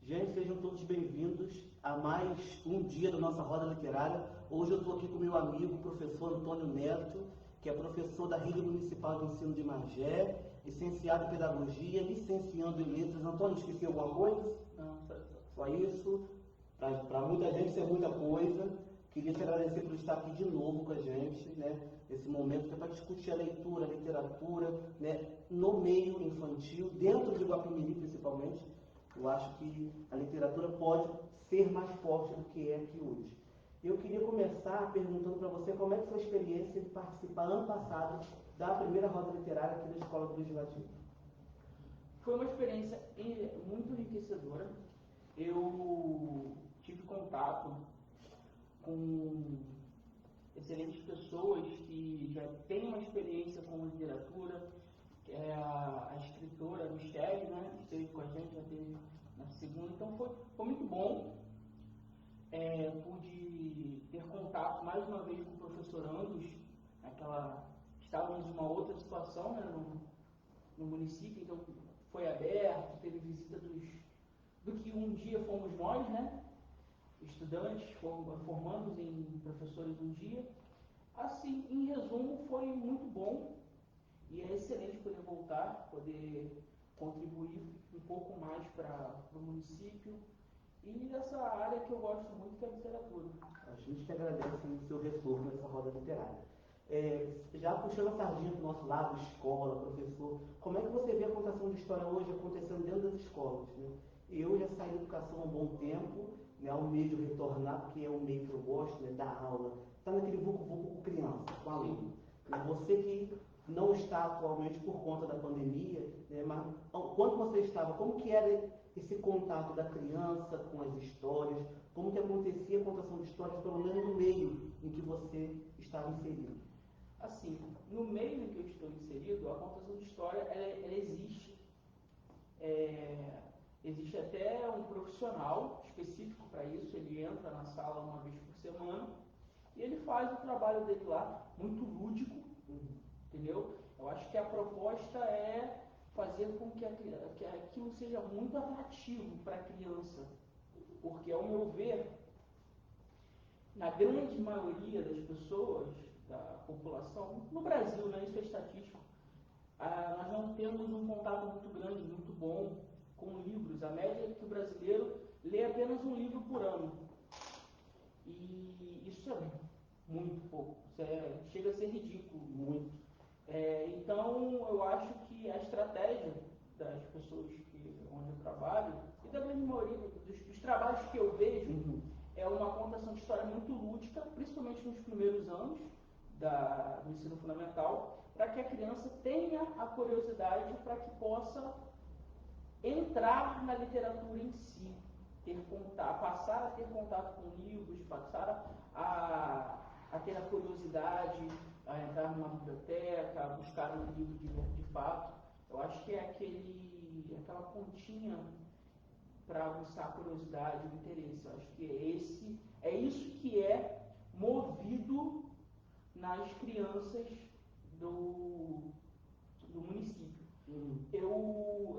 Gente, sejam todos bem-vindos a mais um dia da nossa roda literária. Hoje eu estou aqui com meu amigo, professor Antônio Neto, que é professor da Rede Municipal de Ensino de Magé, licenciado em Pedagogia, licenciando em Letras. Antônio, esqueci alguma coisa? Não, só isso. Para muita gente isso é muita coisa. Queria te agradecer por estar aqui de novo com a gente, né? Esse momento que é para discutir a leitura, a literatura, né? No meio infantil, dentro de Guapimirim principalmente. Eu acho que a literatura pode ser mais forte do que é aqui hoje. Eu queria começar perguntando para você como é que foi a experiência de participar ano passado da primeira roda literária aqui da Escola do Legislativo. Foi uma experiência muito enriquecedora. Eu tive contato com excelentes pessoas que já têm uma experiência com literatura. A escritora Michele, né, esteve com a gente, já teve na segunda, então foi muito bom. Pude ter contato mais uma vez com o professor Angus, estávamos em uma outra situação, né, no município, então foi aberto, teve visita do que um dia fomos nós, né, estudantes, formandos em professores um dia. Assim, em resumo, foi muito bom. E é excelente poder voltar, poder contribuir um pouco mais para o município e nessa área que eu gosto muito, que é a literatura. A gente que agradece o seu retorno nessa roda literária. Já puxando a sardinha do nosso lado, escola, professor, como é que você vê a contação de história hoje acontecendo dentro das escolas? Né? Eu já saí da educação há um bom tempo, né, ao meio de retornar, porque é um meio que eu gosto, né, da aula. Está naquele vucu-vucu com criança, com aluno. Você que não está atualmente por conta da pandemia, né, mas quando você estava, como que era esse contato da criança com as histórias, como que acontecia a contação de histórias, pelo menos no meio em que você estava inserido? Assim, no meio em que eu estou inserido, a contação de história, ela existe. Existe até um profissional específico para isso, ele entra na sala uma vez por semana e ele faz o trabalho dele lá, muito lúdico, entendeu? Eu acho que a proposta é fazer com que aquilo seja muito atrativo para a criança, porque, ao meu ver, na grande maioria das pessoas, da população, no Brasil, né, isso é estatístico, nós não temos um contato muito grande, muito bom com livros. A média é que o brasileiro lê apenas um livro por ano. E isso é muito pouco. Chega a ser ridículo, muito. Então, eu acho que a estratégia das pessoas onde eu trabalho, e da grande maioria dos trabalhos que eu vejo, é uma contação de história muito lúdica, principalmente nos primeiros anos do ensino fundamental, para que a criança tenha a curiosidade para que possa entrar na literatura em si, passar a ter contato com livros, passar a ter a curiosidade, a entrar numa biblioteca, a buscar um livro de fato. Eu acho que é aquela pontinha para aguçar a curiosidade, o interesse. Eu acho que é isso que é movido nas crianças do município. Eu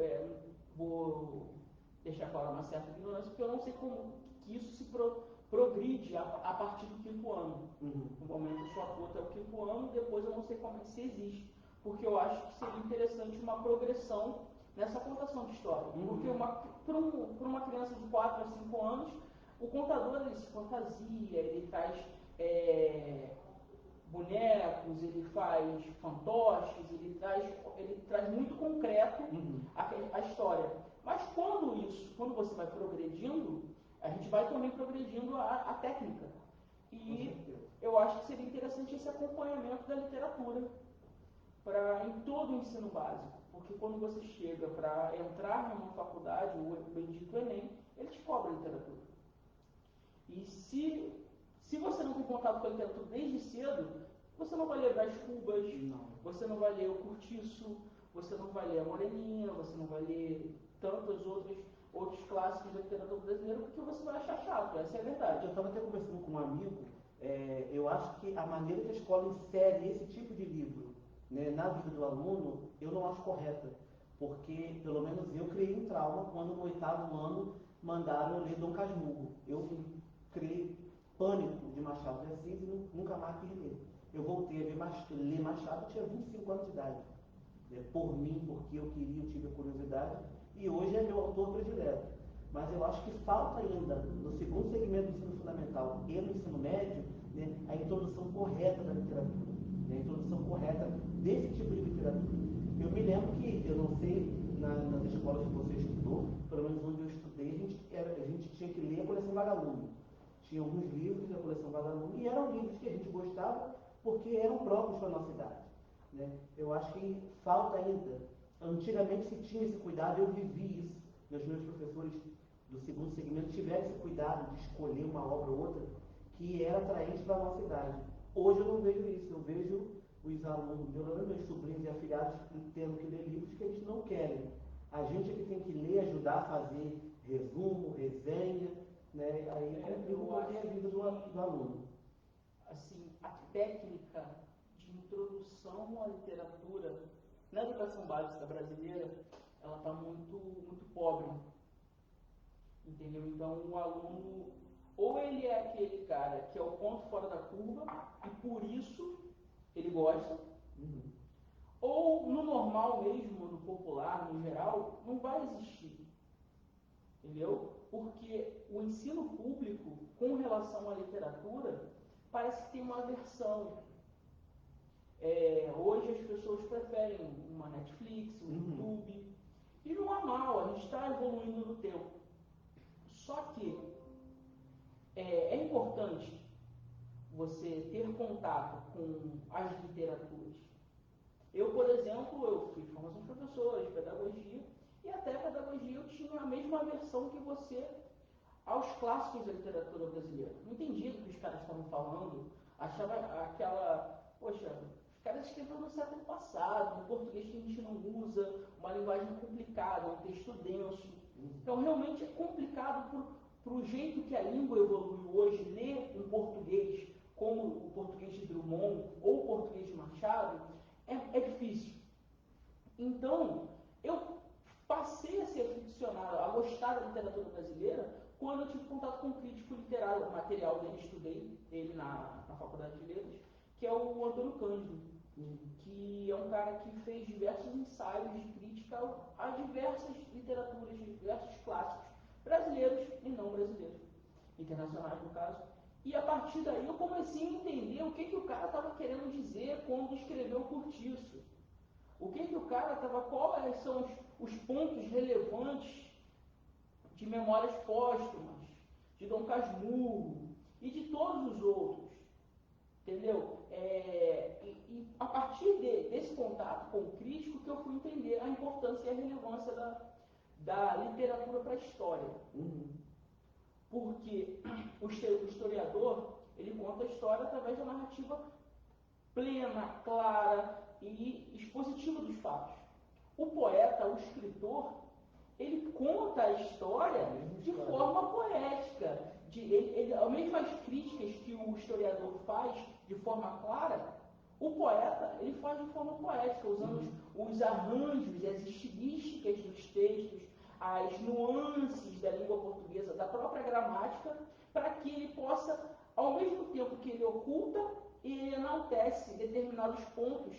vou deixar claro uma certa ignorância, porque eu não sei como que isso se progride a partir do 5º ano. No momento eu sou até o 5º ano, depois eu não sei como se existe, porque eu acho que seria interessante uma progressão nessa contação de história. Porque para uma criança de 4 a 5 anos, o contador ele se fantasia, ele traz bonecos, ele faz fantoches, ele traz muito concreto a história. Mas quando você vai progredindo, a gente vai também progredindo a técnica. E eu acho que seria interessante esse acompanhamento da literatura em todo o ensino básico. Porque quando você chega para entrar numa faculdade, o bendito Enem, ele te cobra literatura. E se você não tem contato com a literatura desde cedo, você não vai ler Brás Cubas, você não vai ler o Curtiço, você não vai ler a Moreninha, você não vai ler tantos outros clássicos da literatura brasileira, porque você vai achar chato, essa é a verdade. Eu estava até conversando com um amigo, eu acho que a maneira que a escola insere esse tipo de livro, né, na vida do aluno, eu não acho correta, porque, pelo menos eu criei um trauma quando no 8º ano mandaram eu ler Dom Casmurro. Eu criei pânico de Machado de Assis e nunca mais quis ler. Eu voltei a ler Machado, eu tinha 25 anos de idade. Por mim, porque eu queria, eu tive a curiosidade, e hoje é meu autor predileto. Mas eu acho que falta ainda, no segundo segmento do ensino fundamental e no ensino médio, né, a introdução correta da literatura, né, a introdução correta desse tipo de literatura. Eu me lembro que, eu não sei, nas escolas que você estudou, pelo menos onde eu estudei, a gente tinha que ler a coleção Vagalume. Tinha alguns livros da coleção Vagalume, e eram livros que a gente gostava porque eram próprios para a nossa idade. Né? Eu acho que falta ainda. Antigamente se tinha esse cuidado, eu vivi isso. Meus professores do segundo segmento tiveram esse cuidado de escolher uma obra ou outra que era atraente para a nossa idade. Hoje eu não vejo isso. Eu vejo os alunos, meus sobrinhos e afilhados tendo que ler livros que eles não querem. A gente é que tem que ler, ajudar a fazer resumo, resenha, né? Aí complica um pouquinho a vida do aluno. Assim, a técnica de introdução à literatura na educação básica brasileira, ela está muito pobre, entendeu? Então o aluno, ou ele é aquele cara que é o ponto fora da curva e por isso ele gosta, ou no normal mesmo, no popular, no geral, não vai existir, entendeu? Porque o ensino público com relação à literatura parece que tem uma aversão. Hoje as pessoas preferem uma Netflix, um YouTube, e não há mal, a gente está evoluindo no tempo. Só que é importante você ter contato com as literaturas. Eu, por exemplo, eu fiz formação de professor de pedagogia, e até pedagogia eu tinha a mesma aversão que você aos clássicos da literatura brasileira. Não entendia do que os caras estavam falando, achava aquela, poxa, os caras escreveram no século passado, um português que a gente não usa, uma linguagem complicada, um texto denso. Então, realmente é complicado para o jeito que a língua evoluiu hoje, ler um português como o português de Drummond ou o português de Machado, é difícil. Então, eu passei a ser aficionado, a gostar da literatura brasileira, quando eu tive contato com um crítico literário, o material dele, estudei ele na Faculdade de Letras, que é o Antônio Cândido, que é um cara que fez diversos ensaios de crítica a diversas literaturas, diversos clássicos, brasileiros e não brasileiros, internacionais no caso. E a partir daí eu comecei a entender o que o cara estava querendo dizer quando escreveu o Curtiço. O que o cara estava, quais são os pontos relevantes de Memórias Póstumas, de Dom Casmurro e de todos os outros, entendeu? E a partir desse contato com o crítico que eu fui entender a importância e a relevância da literatura para a história. Porque o historiador, ele conta a história através da narrativa plena, clara e expositiva dos fatos. O poeta, o escritor, ele conta a história de forma poética. As mesmas críticas que o historiador faz de forma clara, o poeta ele faz de forma poética, usando os arranjos e as estilísticas dos textos, as nuances da língua portuguesa, da própria gramática, para que ele possa, ao mesmo tempo que ele oculta, ele enaltece determinados pontos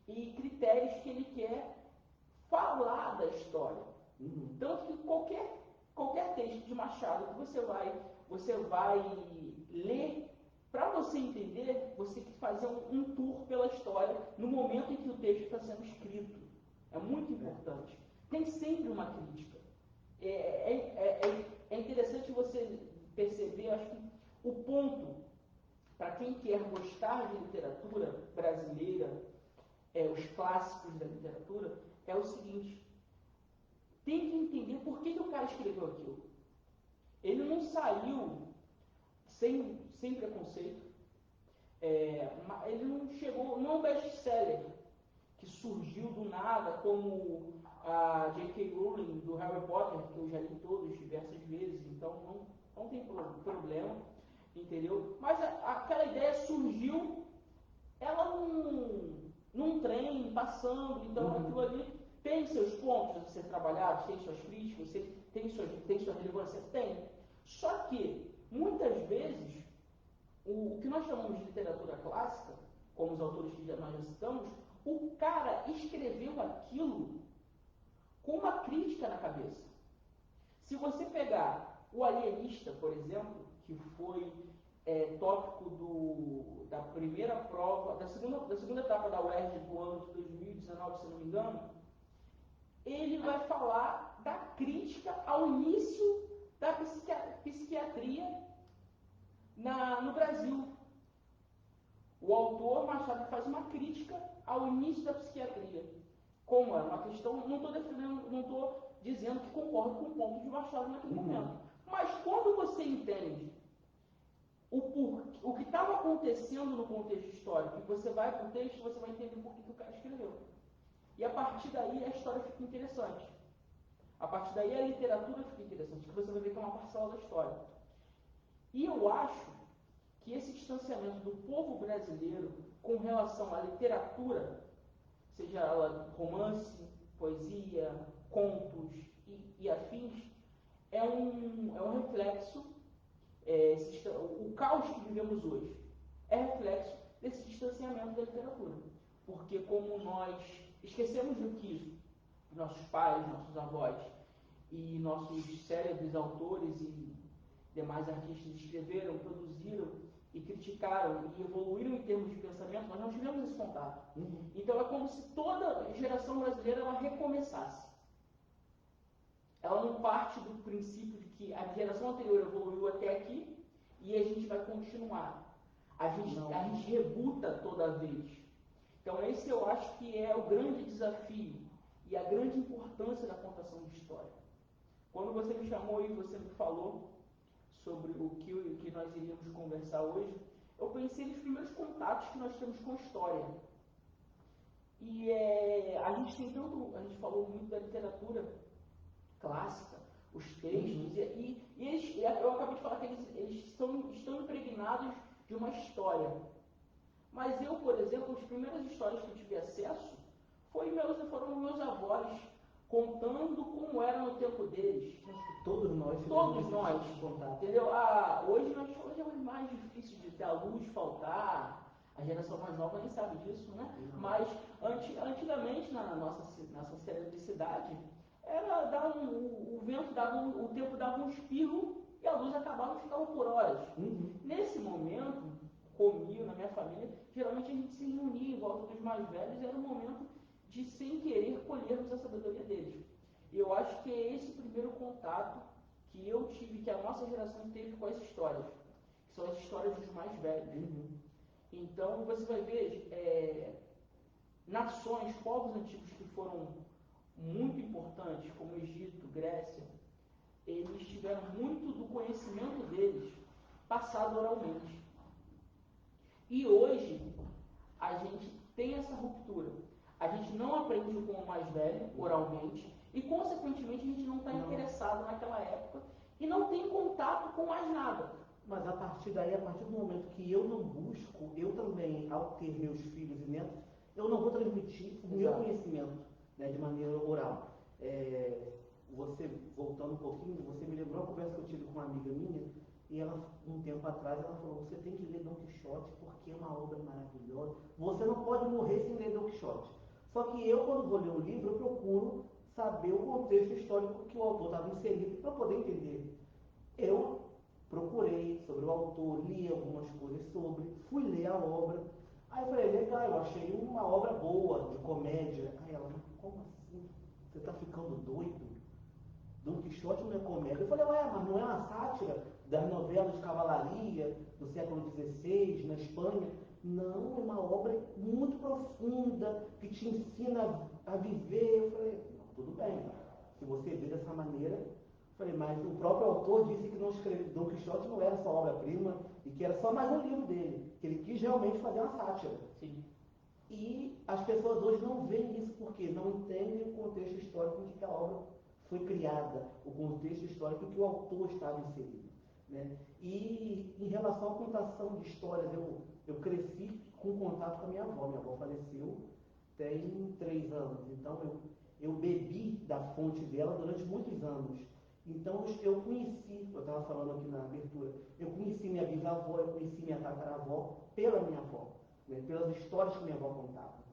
e critérios que ele quer falar da história. Tanto que qualquer texto de Machado que você vai ler, para você entender, você tem que fazer um tour pela história no momento em que o texto está sendo escrito. É muito importante. Tem sempre uma crítica. É interessante você perceber, acho que o ponto, para quem quer gostar de literatura brasileira, os clássicos da literatura, é o seguinte: tem que entender por que o cara escreveu aquilo. Ele não saiu sem preconceito, ele não chegou, não é um best-seller que surgiu do nada, como a J.K. Rowling do Harry Potter, que eu já li todos diversas vezes, então não tem problema, entendeu? Mas aquela ideia surgiu, ela num trem, passando, então aquilo ali Tem seus pontos a ser trabalhados, tem suas críticas, tem sua relevância? Tem. Só que, muitas vezes, o que nós chamamos de literatura clássica, como os autores que nós já citamos, o cara escreveu aquilo com uma crítica na cabeça. Se você pegar o Alienista, por exemplo, que foi tópico da primeira prova, da segunda etapa da UERJ do ano de 2019, se não me engano, ele vai falar da crítica ao início da psiquiatria no Brasil. O autor Machado faz uma crítica ao início da psiquiatria. Como é uma questão, não estou dizendo que concordo com o ponto de Machado naquele momento. Mas quando você entende o que estava acontecendo no contexto histórico, e você vai para o texto, você vai entender por que o cara escreveu. E a partir daí a história fica interessante. A partir daí a literatura fica interessante, que você vai ver que é uma parcela da história. E eu acho que esse distanciamento do povo brasileiro com relação à literatura, seja ela romance, poesia, contos e afins, é um reflexo, o caos que vivemos hoje é reflexo desse distanciamento da literatura. Porque como nós esquecemos do que nossos pais, nossos avós e nossos célebres autores e demais artistas escreveram, produziram e criticaram e evoluíram em termos de pensamento, nós não tivemos esse contato. Então é como se toda geração brasileira ela recomeçasse. Ela não parte do princípio de que a geração anterior evoluiu até aqui e a gente vai continuar. A gente rebuta toda vez. Então esse eu acho que é o grande desafio e a grande importância da contação de história. Quando você me chamou e você me falou sobre o que nós iríamos conversar hoje, eu pensei nos primeiros contatos que nós temos com a história. E a gente falou muito da literatura clássica, os textos, eu acabei de falar que eles estão impregnados de uma história. Mas eu, por exemplo, as primeiras histórias que eu tive acesso foram meus avós contando como era no tempo deles. Todos nós. Entendeu? Hoje é mais difícil de ter a luz faltar. A geração mais nova nem sabe disso, né? Mas antigamente, na nossa celebricidade, era o vento dava, o tempo dava um espirro e a luz acabava e ficava por horas. Nesse momento, comigo, na minha família, geralmente a gente se reunia em volta dos mais velhos e era um momento de, sem querer, colhermos a sabedoria deles. E eu acho que é esse o primeiro contato que eu tive, que a nossa geração teve com as histórias, que são as histórias dos mais velhos. Então, você vai ver nações, povos antigos que foram muito importantes, como Egito, Grécia, eles tiveram muito do conhecimento deles passado oralmente. E hoje, a gente tem essa ruptura. A gente não aprende com o mais velho, oralmente, e, consequentemente, a gente não está interessado naquela época e não tem contato com mais nada. Mas a partir daí, a partir do momento que eu não busco, eu também, ao ter meus filhos e netos, eu não vou transmitir o meu conhecimento, né, de maneira oral. Você, voltando um pouquinho, você me lembrou uma conversa que eu tive com uma amiga minha, e ela, um tempo atrás, ela falou, você tem que ler Dom Quixote porque é uma obra maravilhosa. Você não pode morrer sem ler Dom Quixote. Só que eu, quando vou ler o livro, eu procuro saber o contexto histórico que o autor estava inserido para poder entender. Eu procurei sobre o autor, li algumas coisas sobre, fui ler a obra. Aí eu falei, legal, eu achei uma obra boa, de comédia. Aí ela, como assim? Você está ficando doido? Dom Quixote não é comédia. Eu falei, mas não é uma sátira das novelas de cavalaria do século XVI, na Espanha? Não, é uma obra muito profunda, que te ensina a viver. Eu falei, não, tudo bem, se você vê dessa maneira. Eu falei, mas o próprio autor disse que não escreveu, Dom Quixote não era sua obra-prima e que era só mais um livro dele, que ele quis realmente fazer uma sátira. Sim. E as pessoas hoje não veem isso porque não entendem o contexto histórico em que a obra foi criada, o contexto histórico em que o autor estava inserido, né? E em relação à contação de histórias, eu cresci com contato com a minha avó. Minha avó faleceu tem 3 anos, então eu bebi da fonte dela durante muitos anos. Então eu conheci, eu estava falando aqui na abertura, eu conheci minha bisavó, eu conheci minha tataravó pela minha avó, né, pelas histórias que minha avó contava.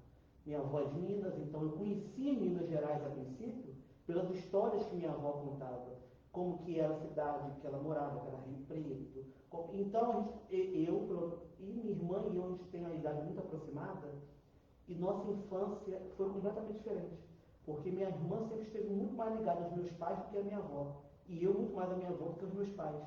Minha avó é de Minas, então eu conheci Minas Gerais a princípio pelas histórias que minha avó contava, como que era a cidade que ela morava, que era Rio Preto. Então eu e minha irmã e eu, a gente tem uma idade muito aproximada, e nossa infância foi completamente diferente. Porque minha irmã sempre esteve muito mais ligada aos meus pais do que a minha avó. E eu muito mais a minha avó do que os meus pais.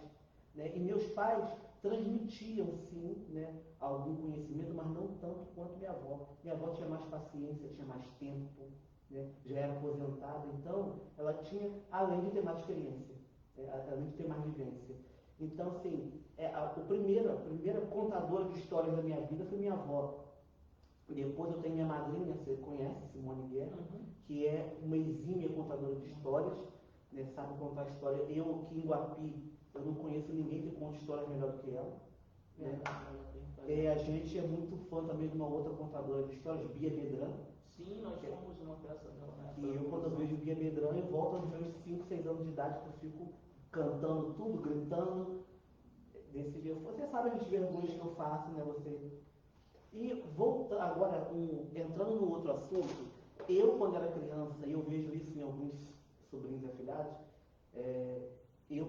Né? E meus pais transmitiam, sim, né, algum conhecimento, mas não tanto quanto minha avó. Minha avó tinha mais paciência, tinha mais tempo, né? Já era aposentada, então ela tinha, além de ter mais experiência, além de ter mais vivência. Então, assim, a primeira contadora de histórias da minha vida foi minha avó. Depois eu tenho minha madrinha, você conhece, Simone Guerra, que é uma exímia contadora de histórias, né, sabe contar história. Eu aqui em Guapi, eu não conheço ninguém que conte histórias melhor do que ela. Né? A gente é muito fã também de uma outra contadora de histórias, Bia Bedran. Sim, nós somos uma peça dela, né? E eu, quando eu vejo Bia Bedran, eu volto aos meus 5, 6 anos de idade, que eu fico cantando tudo, gritando. Desse dia. Você sabe as vergonhas que eu faço, né? E voltando agora, entrando no outro assunto, eu, quando era criança, e eu vejo isso em alguns sobrinhos e afilhados,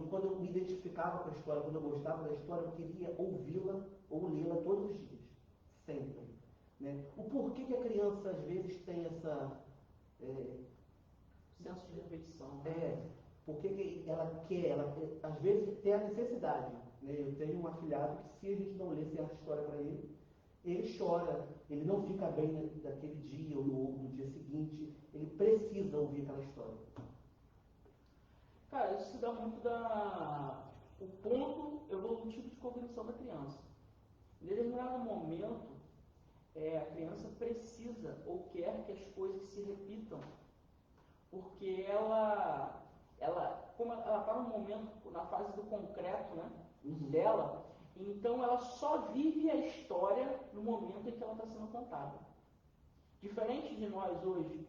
quando eu me identificava com a história, quando eu gostava da história, eu queria ouvi-la ou lê-la todos os dias, sempre. Né? O porquê que a criança, às vezes, tem essa... senso de repetição. Né? Porque que ela quer, às vezes, tem a necessidade. Né? Eu tenho um afilhado que, se a gente não lê essa história para ele chora, ele não fica bem naquele dia ou no dia seguinte, ele precisa ouvir aquela história. Cara, isso se dá muito o ponto evolutivo de cognição da criança. Em determinado momento, a criança precisa ou quer que as coisas se repitam, porque como ela está no momento, na fase do concreto, né, dela, então ela só vive a história no momento em que ela está sendo contada. Diferente de nós hoje,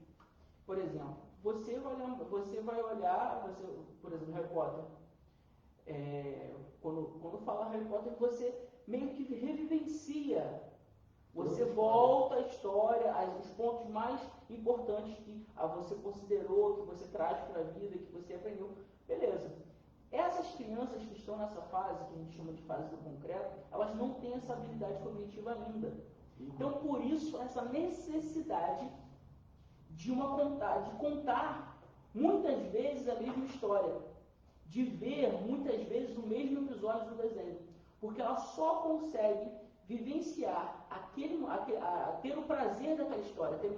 por exemplo, você vai olhar, por exemplo, Harry Potter, quando fala Harry Potter, você meio que revivencia, você volta à história, os pontos mais importantes que você considerou, que você traz para a vida, que você aprendeu, beleza. Essas crianças que estão nessa fase, que a gente chama de fase do concreto, elas não têm essa habilidade cognitiva ainda. Então, por isso, essa necessidade de contar muitas vezes a mesma história, de ver muitas vezes o mesmo episódio do desenho, porque ela só consegue vivenciar ter o prazer daquela história, ter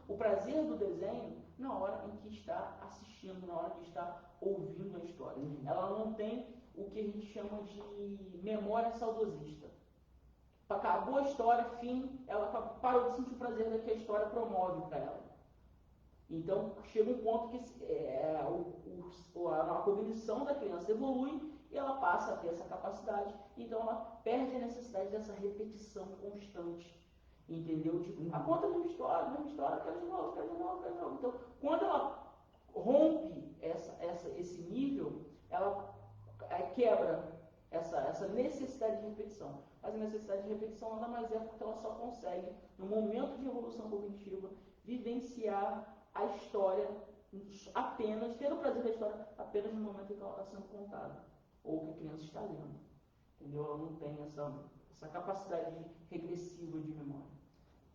o prazer do desenho na hora em que está assistindo, na hora que está ouvindo a história. Ela não tem o que a gente chama de memória saudosista. Acabou a história, fim, ela parou de sentir o prazer que a história promove para ela. Então, chega um ponto que a cognição da criança evolui e ela passa a ter essa capacidade, então ela perde a necessidade dessa repetição constante. Entendeu? A conta de uma história, quero de novo. Então, quando ela rompe esse nível, ela quebra essa necessidade de repetição. Mas a necessidade de repetição nada mais é porque ela só consegue, no momento de evolução cognitiva, vivenciar a história apenas, ter o prazer da história apenas no momento em que ela está sendo contada, ou que a criança está lendo. Entendeu? Ela não tem essa capacidade regressiva de memória.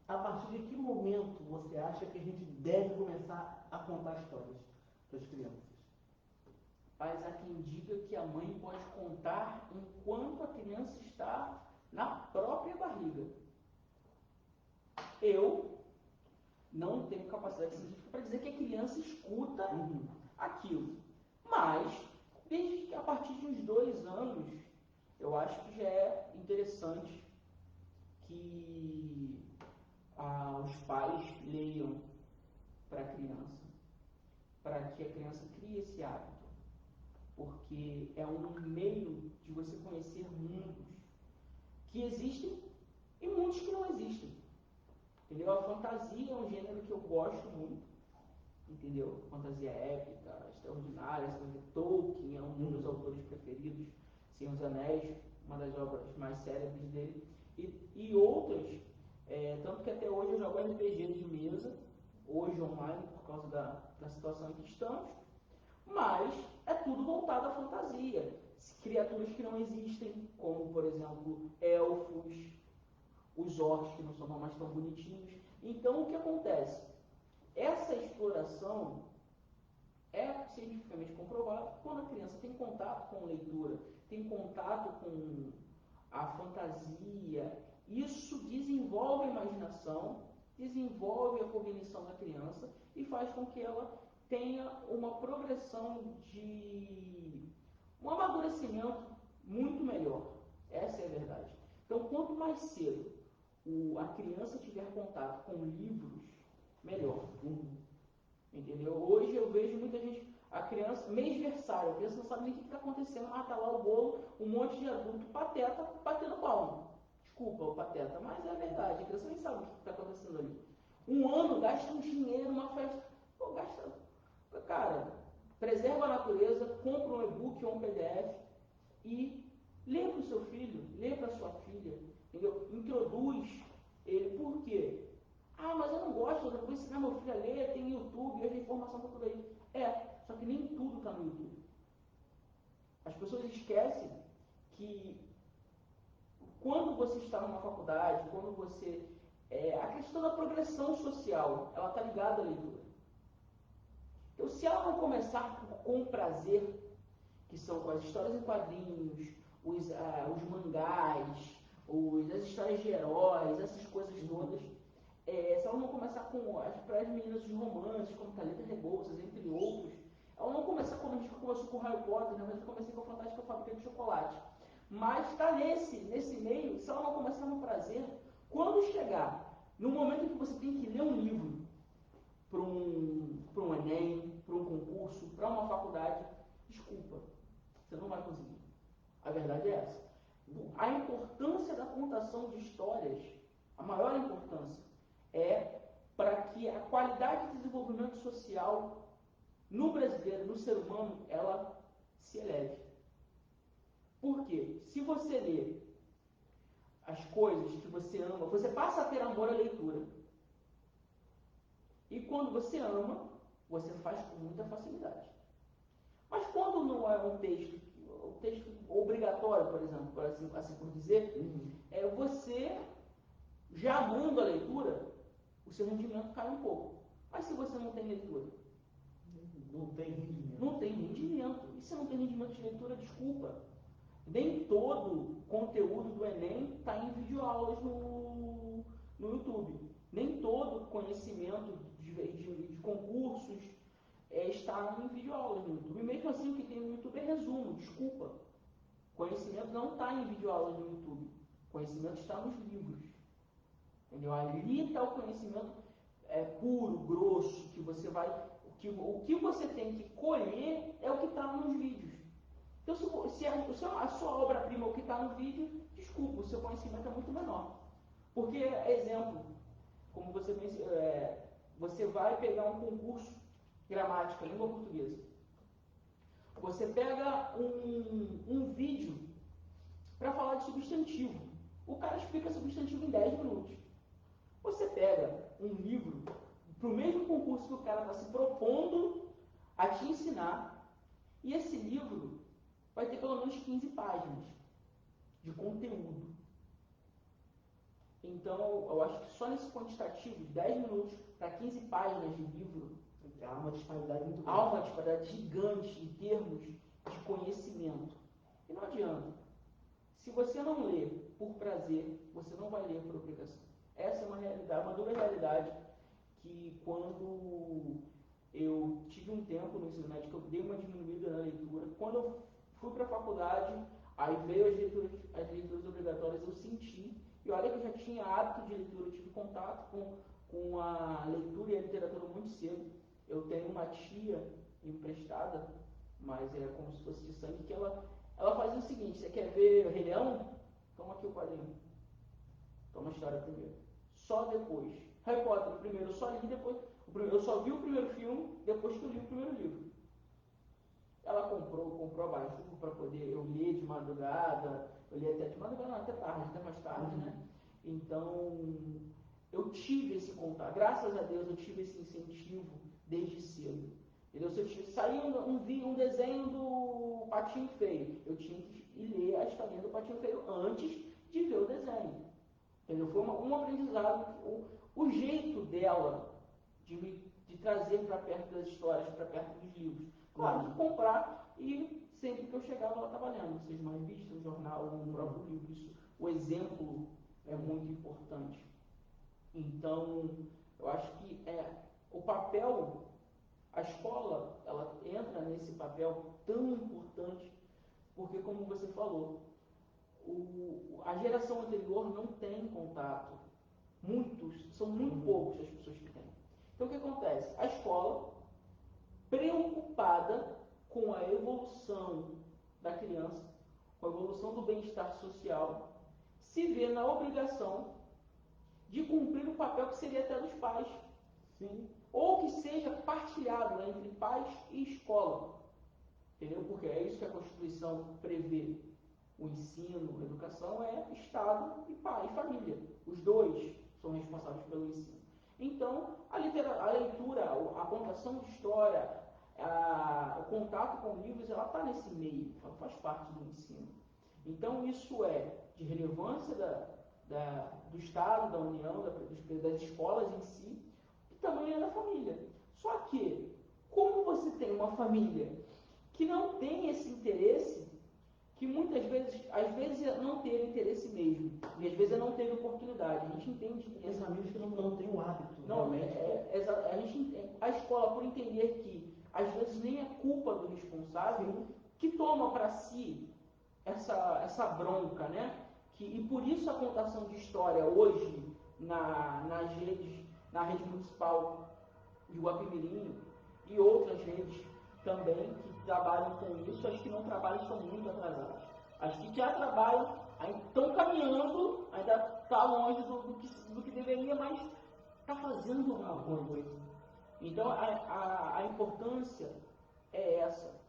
A partir de que momento você acha que a gente deve começar a contar histórias para as crianças? Mas há quem diga que a mãe pode contar enquanto a criança está na própria barriga. Eu não tenho capacidade científica para dizer que a criança escuta aquilo. Mas, desde que a partir de uns 2 anos, eu acho que já é interessante que os pais leiam para a criança, para que a criança crie esse hábito. Porque é um meio de você conhecer mundos que existem e mundos que não existem. Entendeu? A fantasia é um gênero que eu gosto muito. entendeu? Fantasia épica, extraordinária, Tolkien é um dos meus autores preferidos, Senhor dos Anéis, uma das obras mais célebres dele, e outras, tanto que até hoje eu jogo RPG de mesa, hoje online, por causa da situação em que estamos, mas é tudo voltado à fantasia. Criaturas que não existem, como, por exemplo, elfos, os orcs, que não são mais tão bonitinhos. Então, o que acontece? Essa exploração é cientificamente comprovado quando a criança tem contato com leitura, tem contato com a fantasia, isso desenvolve a imaginação, desenvolve a cognição da criança e faz com que ela tenha uma progressão de um amadurecimento muito melhor. Essa é a verdade. Então, quanto mais cedo a criança tiver contato com livros, melhor. Entendeu? Hoje eu vejo muita gente, a criança, mêsversário, a criança não sabe nem o que está acontecendo, tá lá o bolo, um monte de adulto pateta batendo palma. Desculpa o pateta, mas é verdade, a criança nem sabe o que está acontecendo ali. Um ano gasta um dinheiro, uma festa, pô, gasta. Cara, preserva a natureza, compra um e-book ou um PDF e lê para o seu filho, lê para a sua filha, entendeu? Introduz ele, por quê? Mas eu não gosto, eu vou ensinar meu filho a ler, tem YouTube, hoje a informação está tudo aí. Só que nem tudo está no YouTube. As pessoas esquecem que quando você está numa faculdade, quando você... a questão da progressão social, ela está ligada à leitura. Então, se ela não começar com prazer, que são com as histórias em quadrinhos, os mangás, as histórias de heróis, essas coisas todas, se ela não começar para as meninas os romances, como Thalita Rebouças, entre outros, ela não começar como a gente começou com Harry Potter, né? Mas eu comecei com a Fantástica Fábrica de Chocolate. Mas está nesse meio, se ela não começar no prazer, quando chegar no momento em que você tem que ler um livro para um Enem, para um concurso, para uma faculdade, desculpa, você não vai conseguir. A verdade é essa. A importância da contação de histórias, a maior importância, é para que a qualidade de desenvolvimento social no brasileiro, no ser humano, ela se eleve. Por quê? Se você lê as coisas que você ama, você passa a ter amor à leitura. E quando você ama, você faz com muita facilidade. Mas quando não é um texto obrigatório, por exemplo, assim por dizer, você, já amando a leitura, o seu rendimento cai um pouco. Mas se você não tem leitura? Não tem rendimento. Não tem rendimento. E se não tem rendimento de leitura, desculpa. Nem todo conteúdo do Enem está em videoaulas no YouTube. Nem todo conhecimento de concursos está em videoaulas no YouTube. E mesmo assim, o que tem no YouTube é resumo, desculpa. Conhecimento não está em videoaulas no YouTube. Conhecimento está nos livros. Entendeu? Ali está o conhecimento puro, grosso, que você vai... O que você tem que colher é o que está nos vídeos. Então, se a sua obra-prima é o que está no vídeo, desculpa, o seu conhecimento é muito menor. Porque, exemplo, como você mencionou, você vai pegar um concurso gramática, língua portuguesa. Você pega um vídeo para falar de substantivo. O cara explica substantivo em 10 minutos. Você pega um livro para o mesmo concurso que o cara está se propondo a te ensinar, e esse livro vai ter pelo menos 15 páginas de conteúdo. Então, eu acho que só nesse quantitativo de 10 minutos para 15 páginas de livro, há uma disparidade muito grande. Há uma disparidade gigante em termos de conhecimento. E não adianta. Se você não lê por prazer, você não vai ler por obrigação. Essa é uma realidade, uma dura realidade, que quando eu tive um tempo no ensino médio que eu dei uma diminuída na leitura, quando eu fui para a faculdade, aí veio as leituras obrigatórias, eu senti, e olha que eu já tinha hábito de leitura, eu tive contato com a leitura e a literatura muito cedo. Eu tenho uma tia emprestada, mas é como se fosse de sangue, que ela fazia o seguinte: você quer ver o Rei Leão? Toma aqui o quadrinho. Toma a história primeiro. Só depois. Harry Potter primeiro eu só li, depois Eu só vi o primeiro filme depois que eu li o primeiro livro. Ela comprou abaixo para poder eu ler de madrugada, eu li até de madrugada, não, até tarde, até mais tarde, né? Então, eu tive esse contato, graças a Deus eu tive esse incentivo desde cedo. Entendeu? Se eu saía um desenho do Patinho Feio, eu tinha que ir ler a historinha do Patinho Feio antes de ver o desenho. Entendeu? Foi um aprendizado, o jeito dela de trazer para perto das histórias, para perto dos livros. Claro, de comprar e sempre que eu chegava ela estava lendo, seja uma revista, um jornal, um próprio livro. Isso, o exemplo é muito importante. Então, eu acho que o papel, a escola, ela entra nesse papel tão importante, porque como você falou, a geração anterior não tem contato. São muito poucos as pessoas que têm. Então o que acontece? A escola, preocupada com a evolução da criança, com a evolução do bem-estar social, se vê na obrigação de cumprir o papel que seria até dos pais. Sim. Ou que seja partilhado, né, entre pais e escola. Entendeu? Porque é isso que a Constituição prevê. O ensino, a educação é Estado e pai, família. Os dois são responsáveis pelo ensino. Então, a leitura, a contação de história, o contato com livros, ela está nesse meio, ela faz parte do ensino. Então, isso é de relevância do Estado, da União, das escolas em si, e também é da família. Só que, como você tem uma família que não tem esse interesse, que muitas vezes, às vezes não teve interesse mesmo, e às vezes não teve oportunidade. A gente entende que tem famílias que não têm o hábito. Não, a escola, por entender que às vezes nem é culpa do responsável, sim, que toma para si essa bronca, né? E por isso a contação de história hoje na rede municipal de Guapimirim e outras redes também que trabalham com isso, as que não trabalham estão muito atrasadas. As que já trabalham estão caminhando, ainda está longe do que deveria, mas está fazendo alguma coisa. Então a importância é essa.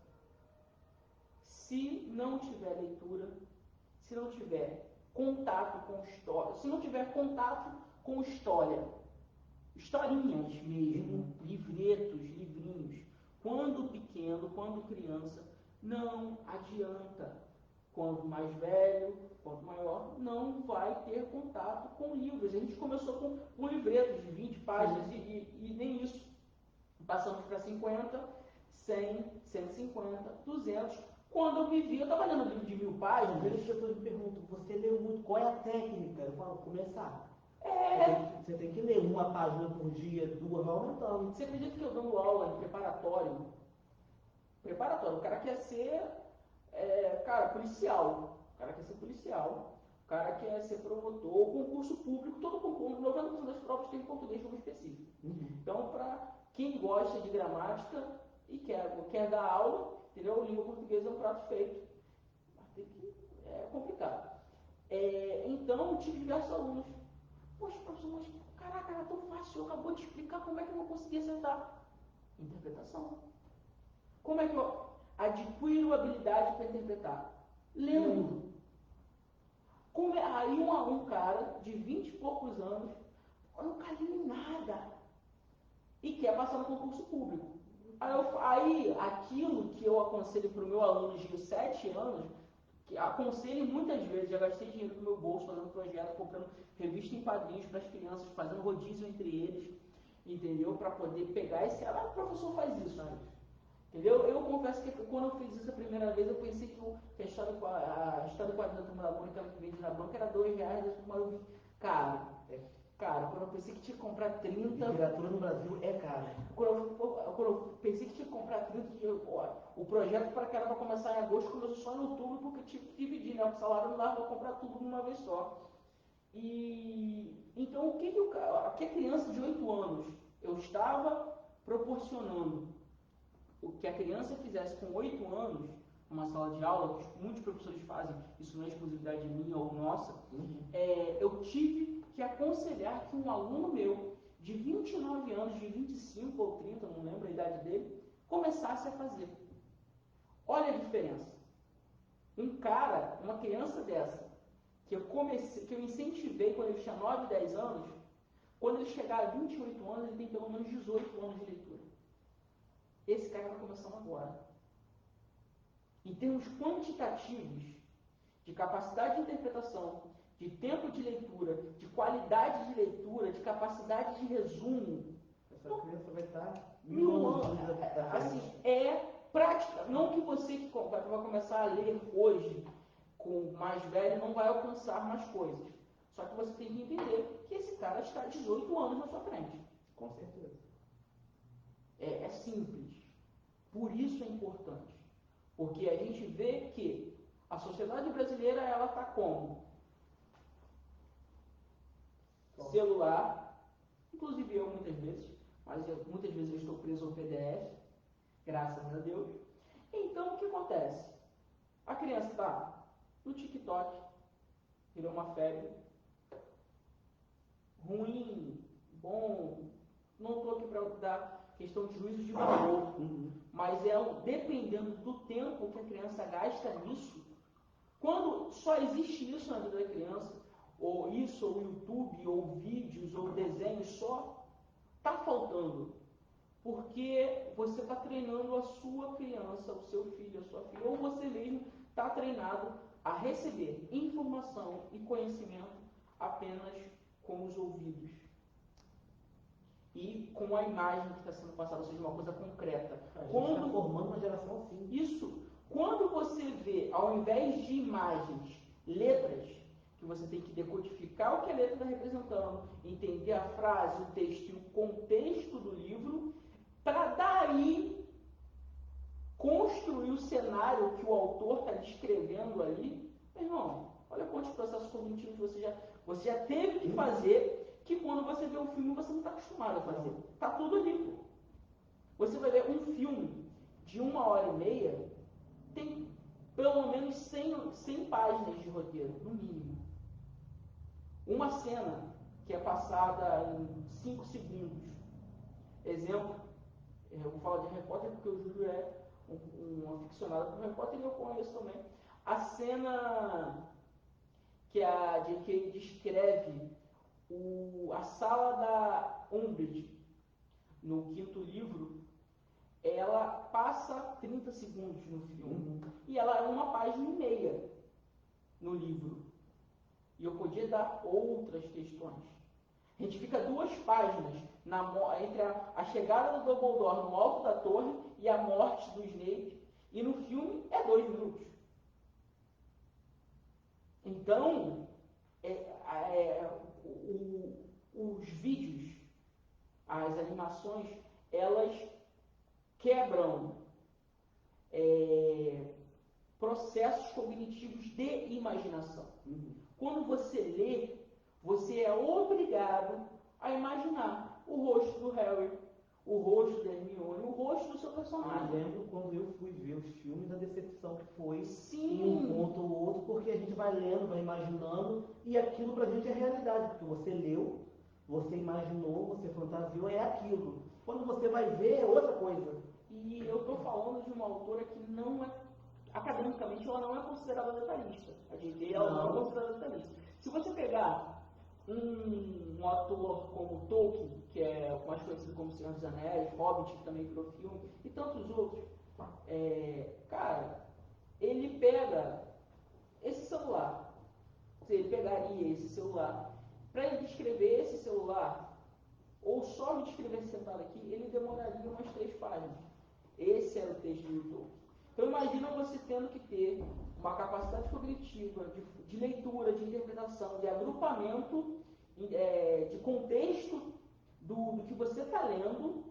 Se não tiver leitura, se não tiver contato com história, se não tiver contato com história, historinhas mesmo, livretos, livrinhos, quando pequeno, quando criança, não adianta. Quanto mais velho, quanto maior, não vai ter contato com livros. A gente começou com livretos de 20 páginas e nem isso. Passamos para 50, 100, 150, 200. Quando eu me vi, eu estava lendo um livro de 1000 páginas. Às vezes as pessoas me perguntam, você leu muito, qual é a técnica? Eu falo, começar. Você tem que ler uma página por dia, 2, vai aumentando. Você acredita que eu dando aula em preparatório? O cara quer ser, policial. O cara quer ser policial. O cara quer ser promotor. Concurso público, todo concurso, 90% das provas tem português como específico. Então, para quem gosta de gramática e quer dar aula, entendeu? Língua portuguesa é um prato feito. Mas é complicado. Então, tive diversos alunos. Poxa, professor, mas caraca, era tão fácil, acabou de explicar, como é que eu não consegui acertar? Interpretação. Como é que eu adquiro habilidade para interpretar? Lendo. Aí um cara de 20 e poucos anos, eu nunca li nada, e quer passar no concurso público. Aí aquilo que eu aconselho para o meu aluno de 7 anos, que aconselho muitas vezes, já gastei dinheiro do meu bolso fazendo projeto, comprando revista em quadrinhos para as crianças, fazendo rodízio entre eles, entendeu? Para poder pegar esse... o professor faz isso, né? Entendeu? Eu confesso que quando eu fiz isso a primeira vez, eu pensei que a história do quadrinho da Turma da Mônica, que vende na banca, era R$2, mas eu vi, cara, quando eu pensei que tinha que comprar 30... Literatura no Brasil é cara. Quando eu pensei que tinha que comprar 30, o projeto para começar em agosto começou só em outubro, porque eu tive que dividir, né? O salário não dava para comprar tudo de uma vez só. Então, o que a criança de 8 anos eu estava proporcionando? O que a criança fizesse com 8 anos, numa sala de aula, que muitos professores fazem, isso não é exclusividade minha ou nossa, eu tive que aconselhar que um aluno meu, de 29 anos, de 25 ou 30, não lembro a idade dele, começasse a fazer. Olha a diferença. Um cara, uma criança dessa, que eu incentivei quando ele tinha 9, 10 anos, quando ele chegar a 28 anos, ele tem pelo menos 18 anos de leitura. Esse cara está começando agora. Em termos quantitativos, de capacidade de interpretação, de tempo de leitura, de qualidade de leitura, de capacidade de resumo, Essa criança vai estar 1000 anos. Assim, é prática. Não que você que vai começar a ler hoje, com mais velho, não vai alcançar mais coisas. Só que você tem que entender que esse cara está 18 anos na sua frente. Com certeza. É simples. Por isso é importante. Porque a gente vê que a sociedade brasileira, ela está como? Celular, inclusive eu muitas vezes, mas muitas vezes eu estou preso ao PDF, graças a Deus. Então o que acontece? A criança está no TikTok, virou uma febre, ruim, bom, não estou aqui para dar questão de juízo de valor, mas dependendo do tempo que a criança gasta nisso, quando só existe isso na vida da criança, ou isso, ou YouTube, ou vídeos, ou desenhos só, está faltando. Porque você está treinando a sua criança, o seu filho, a sua filha, ou você mesmo está treinado a receber informação e conhecimento apenas com os ouvidos. E com a imagem que está sendo passada, ou seja, uma coisa concreta. A gente está formando uma geração assim. Isso. Quando você vê, ao invés de imagens, letras, que você tem que decodificar o que a letra está representando, entender a frase, o texto e o contexto do livro, para daí construir o cenário que o autor está descrevendo ali. Meu irmão, olha quantos processos cognitivos você já teve que fazer, que quando você vê um filme você não está acostumado a fazer. Está tudo ali. Você vai ver um filme de 1h30, tem pelo menos 100 páginas de roteiro, no mínimo. Uma cena que é passada em 5 segundos. Exemplo, eu vou falar de Harry Potter porque o Júlio é um aficionado por Harry Potter e eu conheço também. A cena que a J.K. descreve a sala da Umbridge no 5º livro, ela passa 30 segundos no filme. E ela é 1,5 página no livro. E eu podia dar outras questões. A gente fica 2 páginas entre a chegada do Dumbledore no alto da torre e a morte do Snape. E no filme é 2 minutos. Então, os vídeos, as animações, elas quebram processos cognitivos de imaginação. Quando você lê, você é obrigado a imaginar o rosto do Harry, o rosto da Hermione, o rosto do seu personagem. Eu lembro quando eu fui ver os filmes, a decepção que foi Sim. em um ponto ou outro, porque a gente vai lendo, vai imaginando, e aquilo pra gente é realidade, porque você leu, você imaginou, você fantasiou, é aquilo. Quando você vai ver, é outra coisa. E eu estou falando de uma autora que não é, academicamente, ela não é considerada detalhista. A J.K. ela não é considerada detalhista. Se você pegar um ator como Tolkien, que é mais conhecido como Senhor dos Anéis, Hobbit, que também virou filme, e tantos outros, cara, ele pega esse celular, ele pegaria esse celular, para ele descrever esse celular, ou só me descrever sentado aqui, ele demoraria umas 3 páginas. Esse era o texto do Tolkien. Então imagina você tendo que ter uma capacidade cognitiva de leitura, de interpretação, de agrupamento, de contexto do que você está lendo,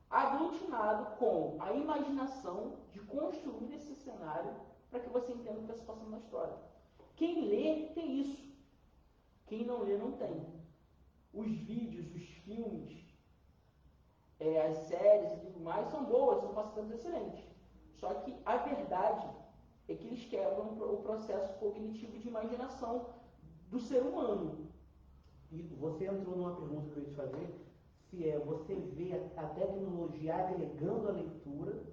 aglutinado com a imaginação de construir esse cenário para que você entenda o que está se passando na história. Quem lê tem isso. Quem não lê não tem. Os vídeos, os filmes, as séries e tudo mais são boas, são passatempo excelentes. Só que a verdade é que eles quebram o processo cognitivo de imaginação do ser humano. E você entrou numa pergunta que eu ia te fazer, se é você vê a tecnologia agregando a leitura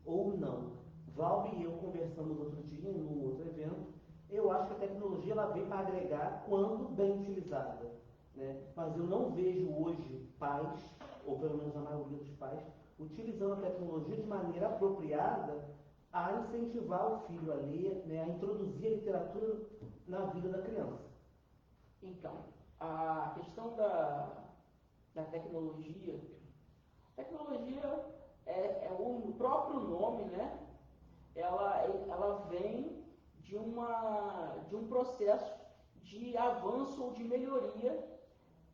ou não. Valve e eu conversamos outro dia, em um outro evento, eu acho que a tecnologia ela vem para agregar quando bem utilizada, né? Mas eu não vejo hoje pais, ou pelo menos a maioria dos pais, utilizando a tecnologia de maneira apropriada a incentivar o filho a ler, né, a introduzir a literatura na vida da criança. Então, a questão da tecnologia é o próprio nome, né? Ela vem de um processo de avanço ou de melhoria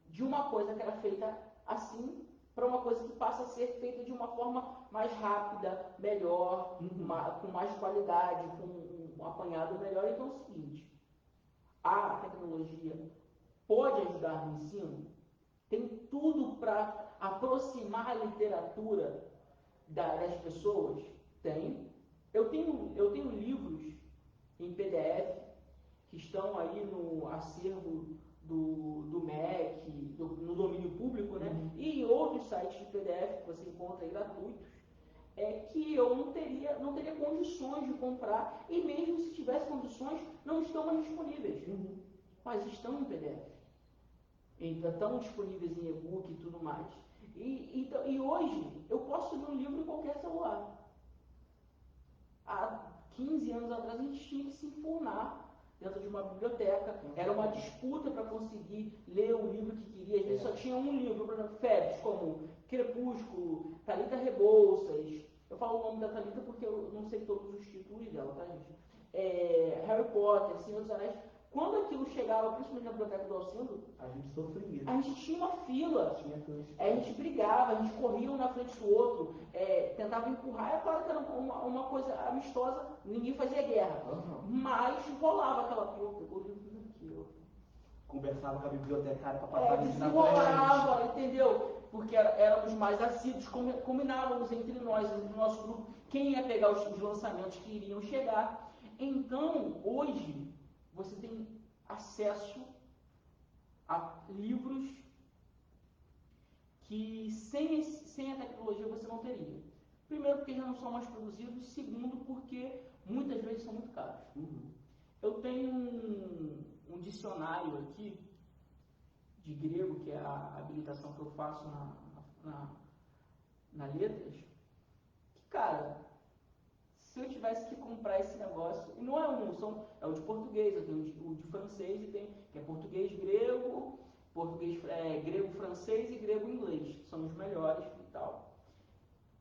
de uma coisa que era feita assim para uma coisa que passa a ser feita de uma forma mais rápida, melhor, com mais qualidade, com um apanhado melhor. Então é o seguinte, a tecnologia pode ajudar no ensino? Tem tudo para aproximar a literatura das pessoas? Tem. Eu tenho livros em PDF que estão aí no acervo do MEC, no domínio público, né? E em outros sites de PDF que você encontra aí gratuitos, que eu não teria condições de comprar, e mesmo se tivesse condições, não estão mais disponíveis. Mas estão em PDF. Então, estão disponíveis em e-book e tudo mais. E hoje, eu posso ler um livro em qualquer celular. Há 15 anos atrás, a gente tinha que se enfurnar dentro de uma biblioteca. Era uma disputa para conseguir ler o livro que queria. Às vezes só tinha um livro, por exemplo, febres, como Crepúsculo, Thalita Rebouças. Eu falo o nome da Thalita porque eu não sei todos os títulos dela, tá, gente? Harry Potter, Senhor dos Anéis. Quando aquilo chegava, principalmente na biblioteca do Alcindo, a gente sofria. A gente tinha uma fila. A gente brigava, a gente corria um na frente do outro, tentava empurrar. É claro que era uma coisa amistosa, ninguém fazia guerra. Mas rolava aquela fila. Conversava com a bibliotecária para passar isso na desenrolava, entendeu? Porque éramos mais assíduos, combinávamos entre nós, no nosso grupo, quem ia pegar os lançamentos que iriam chegar. Então, hoje, você tem acesso a livros que sem a tecnologia você não teria. Primeiro, porque já não são mais produzidos. Segundo, porque muitas vezes são muito caros. Eu tenho um dicionário aqui de grego, que é a habilitação que eu faço na Letras, que, cara, se eu tivesse que comprar esse negócio, e não é é o de português, eu tenho o de francês, que é português grego, grego francês e grego inglês, que são os melhores e tal.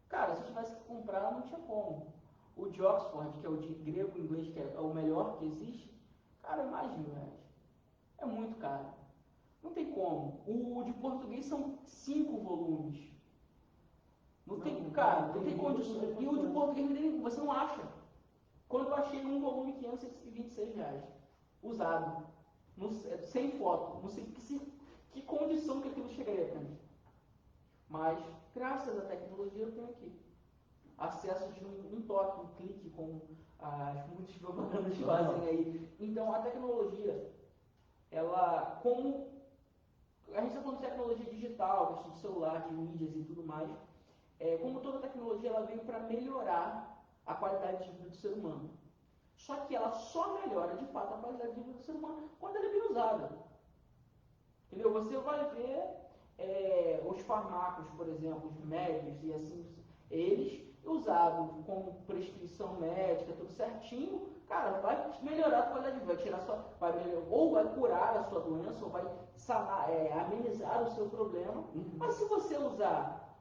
Cara, se eu tivesse que comprar, não tinha como. O de Oxford, que é o de grego inglês, que é o melhor que existe, cara, mais de R$1.000. É muito caro. Não tem como. O de português são 5 volumes. Não tem condições. E o de português você não acha. Quando eu achei um volume, R$526. Usado. Sem foto. Não sei que condição que aquilo chegaria para mim. Mas, graças à tecnologia, eu tenho aqui acesso de um toque, um clique, como as muitas propagandas fazem aí. Então, a tecnologia, como a gente está falando de tecnologia digital, questão de celular, de mídias e tudo mais, como toda tecnologia, ela veio para melhorar a qualidade de vida do ser humano. Só que ela só melhora, de fato, a qualidade de vida do ser humano quando ela é bem usada. Entendeu? Você vai ver os farmacos, por exemplo, os médicos e assim, eles usados como prescrição médica, tudo certinho, cara, vai melhorar a qualidade de vida, ou vai curar a sua doença, ou vai sanar, amenizar o seu problema. Mas se você usar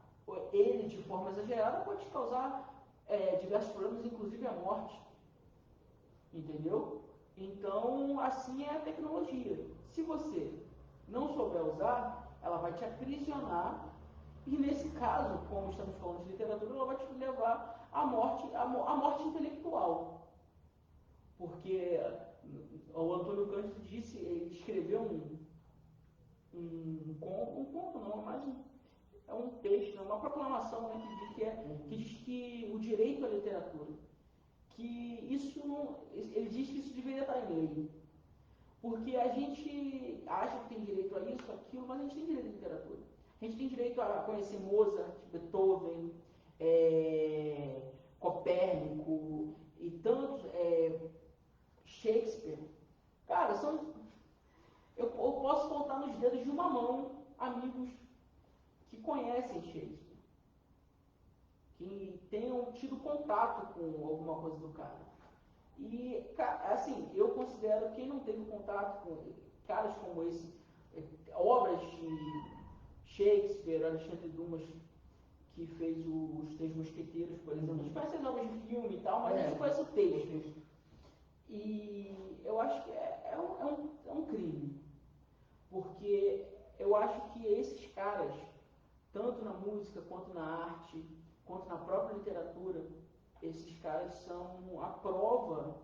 ele de forma exagerada, pode te causar diversos problemas, inclusive a morte. Entendeu? Então, assim é a tecnologia. Se você não souber usar, ela vai te aprisionar. E nesse caso, como estamos falando de literatura, ela vai te levar à morte intelectual. Porque o Antônio Cândido disse, ele escreveu um conto não, mas é um texto, uma proclamação, né, que diz que o direito à literatura, que isso não, ele diz que isso deveria estar em lei. Porque a gente acha que tem direito a isso, aquilo, mas a gente tem direito à literatura. A gente tem direito a conhecer Mozart, Beethoven, Copérnico e tantos, Shakespeare. Cara, eu posso contar nos dedos de uma mão amigos que conhecem Shakespeare, que tenham tido contato com alguma coisa do cara. E, assim, eu considero que quem não teve contato com caras como esse, obras de Shakespeare, Alexandre Dumas, que fez os Três Mosqueteiros, por exemplo, a gente conhece as obras de filme e tal, mas a gente conhece o texto. E eu acho que é um crime, porque eu acho que esses caras, tanto na música, quanto na arte, quanto na própria literatura, esses caras são a prova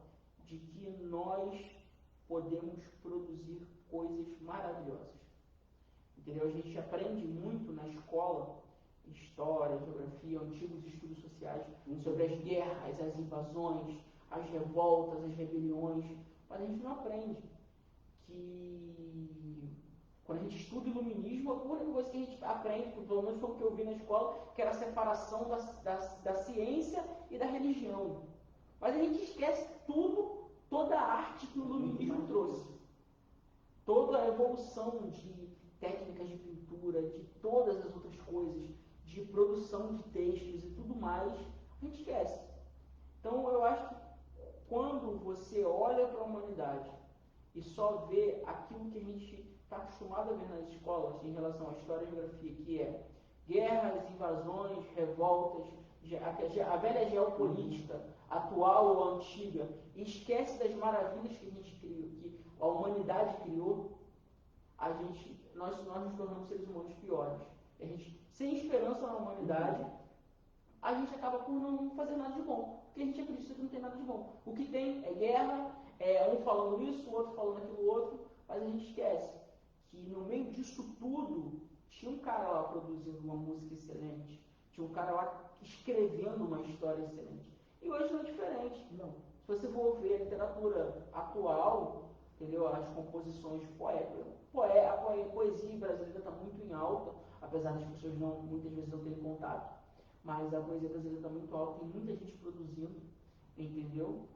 de que nós podemos produzir coisas maravilhosas. Entendeu? A gente aprende muito na escola, história, geografia, antigos estudos sociais, sobre as guerras, as invasões, as revoltas, as rebeliões, mas a gente não aprende que quando a gente estuda o iluminismo, a única coisa que a gente aprende, pelo menos foi o que eu vi na escola, que era a separação da ciência e da religião. Mas a gente esquece tudo, toda a arte que o iluminismo trouxe. Toda a evolução de técnicas de pintura, de todas as outras coisas, de produção de textos e tudo mais, a gente esquece. Então eu acho que quando você olha para a humanidade e só vê aquilo que a gente está acostumado a ver nas escolas em relação à história e geografia, que é guerras, invasões, revoltas, a velha geopolítica, atual ou antiga, e esquece das maravilhas que a gente criou, que a humanidade criou, nós nos tornamos seres humanos piores. A gente, sem esperança na humanidade, a gente acaba por não fazer nada de bom, porque a gente acredita que não tem nada de bom. O que tem é guerra, um falando isso, o outro falando aquilo outro, mas a gente esquece que no meio disso tudo tinha um cara lá produzindo uma música excelente, tinha um cara lá escrevendo uma história excelente. E hoje não é diferente. Não. Se você for ver a literatura atual, entendeu? As composições poéticas, a poesia brasileira está muito em alta, apesar das pessoas muitas vezes não terem contato, mas a poesia brasileira está muito alta, tem muita gente produzindo, entendeu?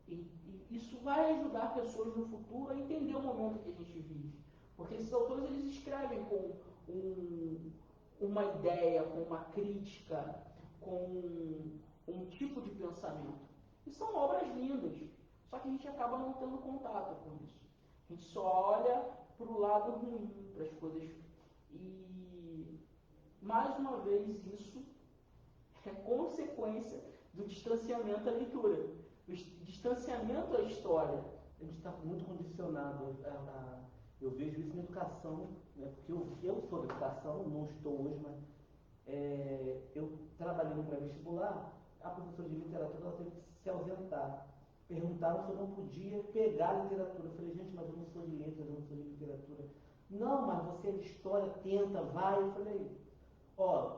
E isso vai ajudar pessoas no futuro a entender o momento que a gente vive. Porque esses autores eles escrevem com uma ideia, com uma crítica, com um tipo de pensamento. E são obras lindas, só que a gente acaba não tendo contato com isso. A gente só olha para o lado ruim, para as coisas. E, mais uma vez, isso é consequência do distanciamento à leitura, do distanciamento à história. A gente está muito condicionado eu vejo isso na educação, né, porque eu sou da educação, não estou hoje, mas eu trabalhei no pré-vestibular, a professora de literatura ela teve que se ausentar. Perguntaram se eu não podia pegar a literatura. Eu falei, gente, mas eu não sou de letras, eu não sou de literatura. Não, mas você é de história, tenta, vai. Eu falei,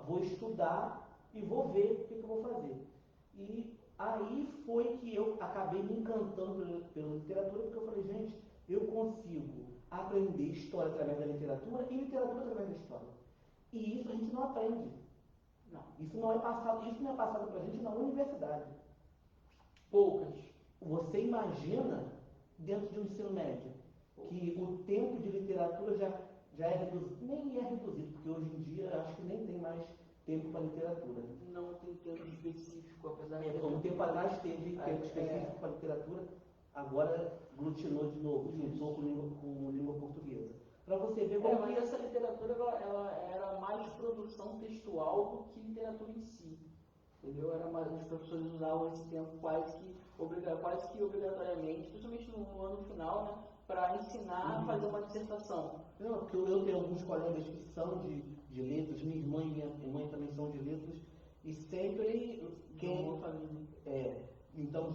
vou estudar e vou ver o que eu vou fazer. E aí foi que eu acabei me encantando pela literatura, porque eu falei, gente, eu consigo aprender história através da literatura e literatura através da história. E isso a gente não aprende. Não. Isso não é passado para a gente na universidade. Poucas. Você imagina, dentro de um ensino médio, que o tempo de literatura já é reduzido, nem é reduzido, porque hoje em dia acho que nem tem mais tempo para literatura. Não tem tempo específico, apesar de... Um tempo atrás teve tempo específico para literatura, agora glutinou de novo, juntou com língua portuguesa. Para você ver como mas essa literatura ela era mais produção textual do que literatura em si. Entendeu? Os professores usavam esse tempo quase que obrigatoriamente, principalmente no ano final, né, para ensinar a fazer uma dissertação. Não, porque eu tenho alguns colegas que são de letras, minha irmã e minha mãe também são de letras, e sempre então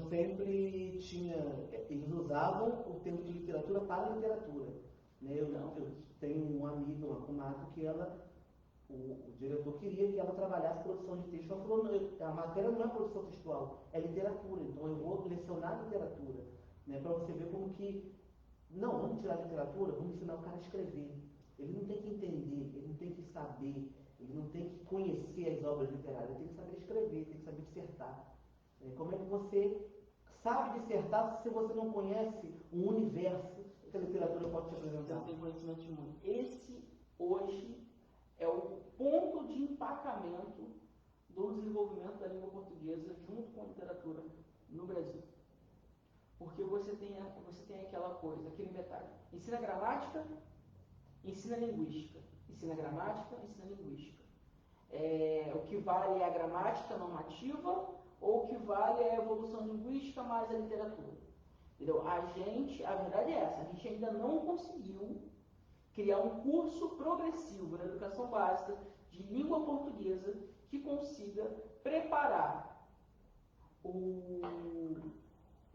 sempre eles usavam o tempo de literatura para a literatura. Né? Eu tenho uma amiga, uma comadre, que o diretor queria que ela trabalhasse produção de texto. Ela falou, a matéria não é produção textual, é literatura, então eu vou lecionar literatura. Né? Para você ver como que, não, vamos tirar a literatura, vamos ensinar o cara a escrever. Ele não tem que entender, ele não tem que saber, ele não tem que conhecer as obras literárias, ele tem que saber escrever, tem que saber dissertar. Como é que você sabe dissertar se você não conhece o universo que a literatura pode te apresentar? Você tem conhecimento de mundo. Esse, hoje, é o ponto de empacamento do desenvolvimento da língua portuguesa junto com a literatura no Brasil. Porque você tem aquela coisa, aquele metáfora. Ensina gramática, ensina linguística. Ensina gramática, ensina linguística. O que vale é a gramática normativa ou o que vale é a evolução linguística mais a literatura. Entendeu? A verdade é essa, a gente ainda não conseguiu criar um curso progressivo na educação básica de língua portuguesa que consiga preparar o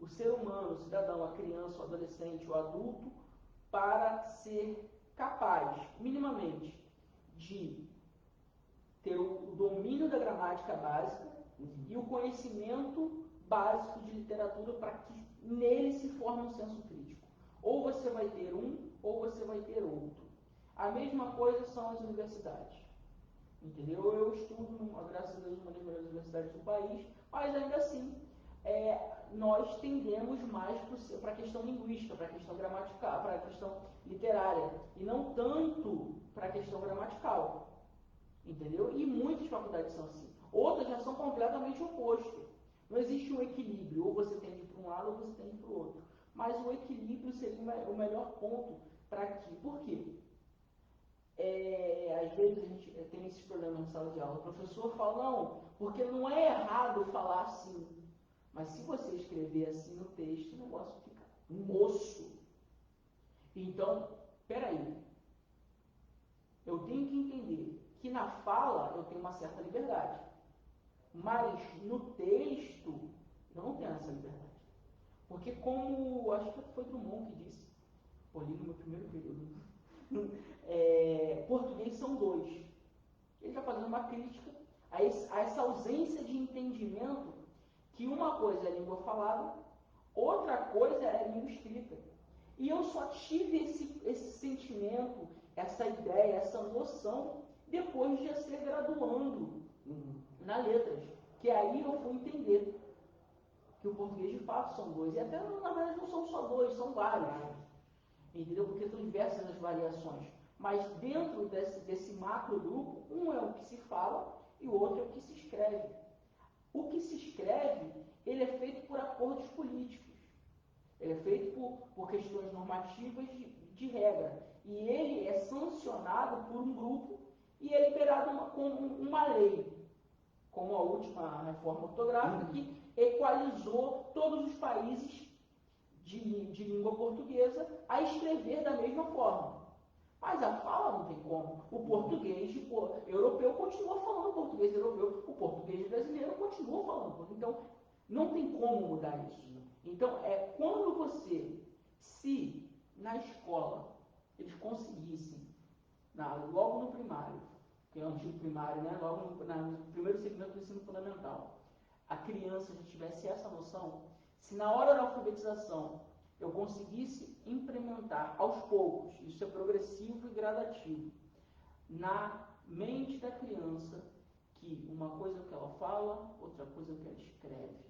ser humano, o cidadão, a criança, o adolescente, o adulto, para ser capaz, minimamente, de ter o domínio da gramática básica e o conhecimento básico de literatura para que nele se forme um senso crítico. Ou você vai ter um, ou você vai ter outro. A mesma coisa são as universidades. Entendeu? Eu estudo, graças a Deus, uma das melhores universidades do país, mas ainda assim, nós tendemos mais para a questão linguística, para a questão gramatical, para a questão literária, e não tanto para a questão gramatical. Entendeu? E muitas faculdades são assim. Outras já são completamente oposto. Não existe um equilíbrio, ou você tende para um lado ou você tende para o outro. Mas o equilíbrio seria o melhor ponto para aqui. Por quê? Às vezes a gente tem esses problemas na sala de aula. O professor fala, não, porque não é errado falar assim. Mas se você escrever assim no texto, o negócio fica moço. Então, peraí. Eu tenho que entender que na fala eu tenho uma certa liberdade. Mas no texto eu não tenho essa liberdade. Porque como, acho que foi Drummond que disse, li no meu primeiro período, português são dois. Ele está fazendo uma crítica a essa ausência de entendimento que uma coisa é a língua falada, outra coisa é a língua escrita. E eu só tive esse sentimento, essa ideia, essa noção, depois de já ser graduando na letras. Que aí eu fui entender que o português de fato são dois. E até, na verdade, não são só dois, são vários. Entendeu? Porque são diversas as variações. Mas dentro desse macro grupo, um é o que se fala e o outro é o que se escreve. O que se escreve, ele é feito por acordos políticos. Ele é feito por questões normativas de regra. E ele é sancionado por um grupo e é liberado como uma lei. Como a última reforma ortográfica, que equalizou todos os países de língua portuguesa a escrever da mesma forma. Mas a fala não tem como. O português europeu continua falando português europeu, o português brasileiro continua falando português. Então, não tem como mudar isso. Então, quando você, se na escola eles conseguissem, logo no primário, que é o antigo primário, né? Logo no primeiro segmento do ensino fundamental, a criança já tivesse essa noção, se na hora da alfabetização eu conseguisse implementar aos poucos, isso é progressivo e gradativo, na mente da criança, que uma coisa é o que ela fala, outra coisa é o que ela escreve,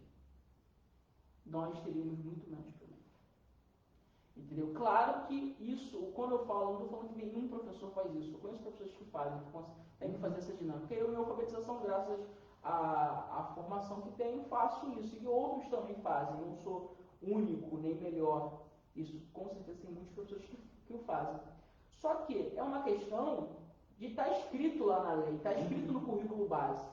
nós teríamos muito menos problema. Entendeu? Claro que isso, quando eu falo, não estou falando que nenhum professor faz isso. Eu conheço professores que fazem, que têm que fazer essa dinâmica. Eu, na alfabetização, graças à formação que tenho, faço isso. E outros também fazem. Não sou único, nem melhor. Isso, com certeza, tem muitos professores que o fazem. Só que é uma questão de estar escrito lá na lei, estar escrito no currículo base.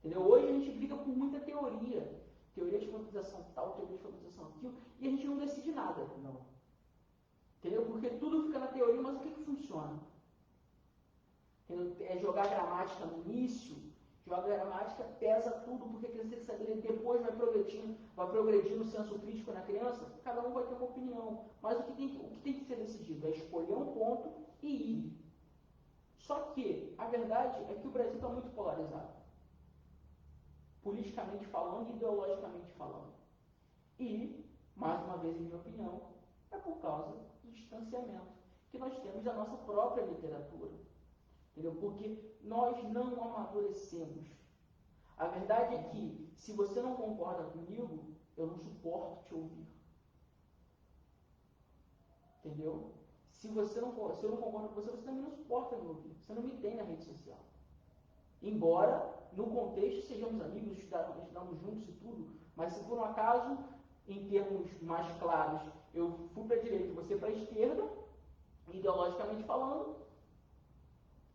Entendeu? Hoje a gente briga por muita teoria. Teoria de alfabetização tal, teoria de alfabetização aquilo, e a gente não decide nada. Não. Entendeu? Porque tudo fica na teoria, mas o que funciona? É jogar gramática no início, joga gramática, pesa tudo, porque a criança tem que saber, depois vai progredindo o senso crítico na criança, cada um vai ter uma opinião. Mas o que tem que ser decidido é escolher um ponto e ir. Só que a verdade é que o Brasil está muito polarizado. Politicamente falando e ideologicamente falando. E mais uma vez, em minha opinião, é por causa do distanciamento que nós temos da nossa própria literatura. Entendeu? Porque nós não amadurecemos. A verdade é que, se você não concorda comigo, eu não suporto te ouvir. Entendeu? Se eu não concordo com você, você também não suporta me ouvir. Você não me tem na rede social. Embora, no contexto, sejamos amigos, estudamos juntos e tudo, mas se por um acaso, em termos mais claros, eu fui para a direita e você para a esquerda, ideologicamente falando,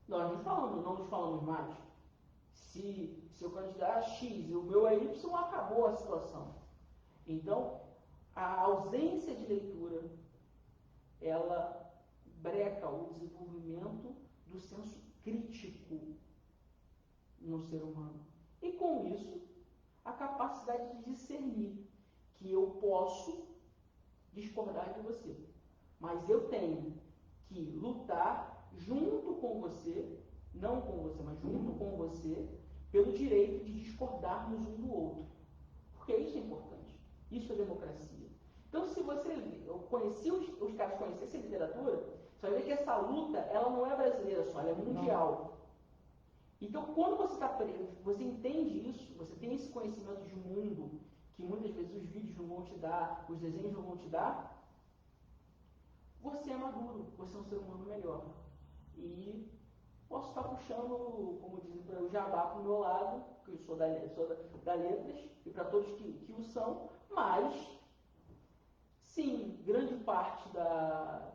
nós não nos falamos mais. Se eu candidato é X e o meu é Y, acabou a situação. Então, a ausência de leitura, ela breca o desenvolvimento do senso crítico no ser humano. E com isso, a capacidade de discernir que eu posso discordar de você, mas eu tenho que lutar junto com você, não com você, mas junto com você, pelo direito de discordarmos um do outro. Porque isso é importante. Isso é democracia. Então, se você os caras conhecessem literatura, você vai ver que essa luta, ela não é brasileira só, ela é mundial. Então, quando você está preso, você entende isso, você tem esse conhecimento de mundo, que muitas vezes os vídeos não vão te dar, os desenhos não vão te dar, você é maduro, você é um ser humano melhor. E posso estar puxando, como dizem para o jabá para o meu lado, que eu sou da letras, e para todos que o são, mas, sim, grande parte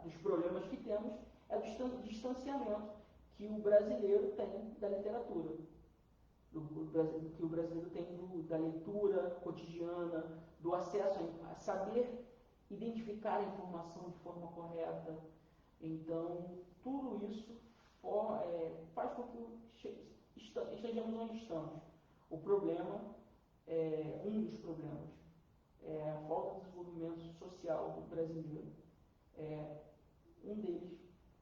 dos problemas que temos é do distanciamento que o brasileiro tem da literatura, que o brasileiro tem da leitura cotidiana, do acesso a saber identificar a informação de forma correta. Então, tudo isso faz com que estejamos onde estamos. O problema, um dos problemas, é a falta de desenvolvimento social do brasileiro. Um deles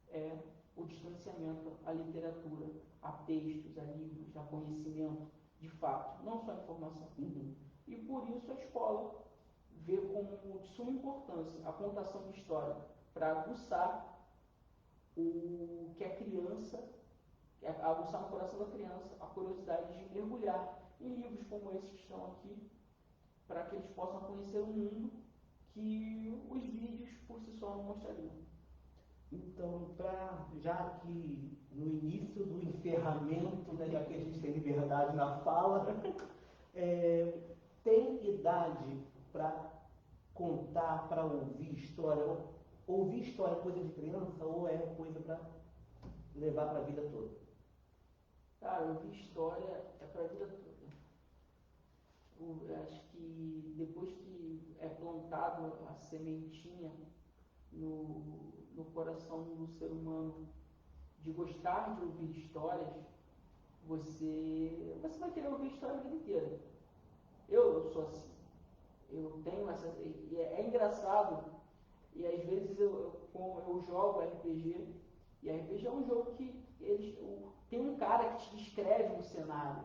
é o distanciamento à literatura, a textos, a livros, a conhecimento, de fato, não só informação. E por isso a escola vê como de suma importância a contação de história para aguçar o que a criança, aguçar no coração da criança a curiosidade de mergulhar em livros como esses que estão aqui, para que eles possam conhecer um mundo que os vídeos por si só não mostrariam. Então, já que no início do encerramento, né, já que a gente tem liberdade na fala, tem idade para contar, para ouvir história? Ouvir história é coisa de criança ou é coisa para levar para a vida toda? Cara, ouvir história é para a vida toda. Eu acho que depois que é plantado a sementinha no coração do ser humano de gostar de ouvir histórias, você vai querer ouvir história a vida inteira. Eu sou assim. Eu tenho essa. E é engraçado, e às vezes eu jogo RPG, e RPG é um jogo que tem um cara que te descreve um cenário.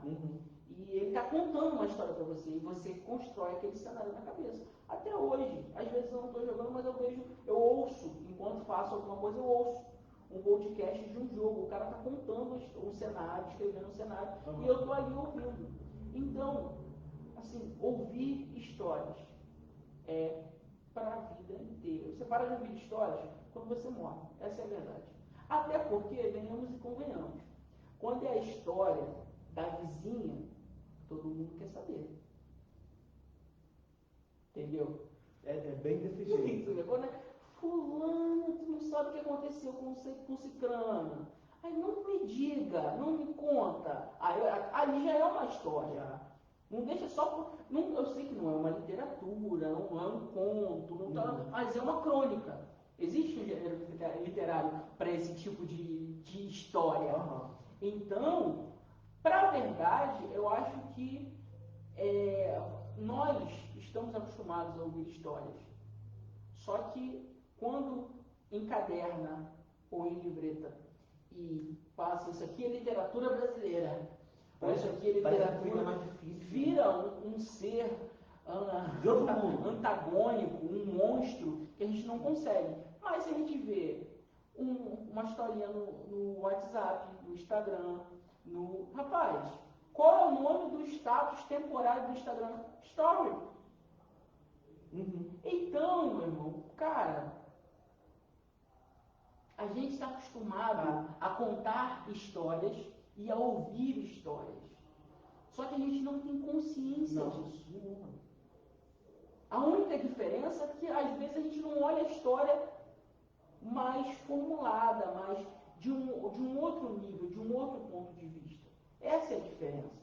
E ele está contando uma história para você, e você constrói aquele cenário na cabeça. Até hoje, às vezes eu não estou jogando, mas eu ouço, enquanto faço alguma coisa, eu ouço um podcast de um jogo. O cara está contando um cenário, escrevendo um cenário, e eu estou ali ouvindo. Então, assim, ouvir histórias é para a vida inteira. Você para de ouvir histórias quando você morre. Essa é a verdade. Até porque, venhamos e convenhamos, quando é a história da vizinha, todo mundo quer saber. Entendeu? É bem desse jeito. Quando fulano, tu não sabe o que aconteceu com ciclano. Aí não me diga, não me conta. Ali já é uma história. Não deixa só. Eu sei que não é uma literatura, não é um conto, mas é uma crônica. Existe um gênero literário para esse tipo de história. Então, para a verdade, eu acho que nós estamos acostumados a ouvir histórias. Só que quando encaderna ou em livreta e passa, isso aqui é literatura brasileira, ou isso aqui é literatura, mais difícil, vira um ser de outro mundo, antagônico, um monstro que a gente não consegue. Mas se a gente vê uma historinha no WhatsApp, no Instagram, Rapaz, qual é o nome do status temporário do Instagram? Story. Então, meu irmão, cara, a gente está acostumado a contar histórias e a ouvir histórias. Só que a gente não tem consciência disso. A única diferença é que às vezes a gente não olha a história mais formulada, mais de um outro nível, de um outro ponto de vista. Essa é a diferença.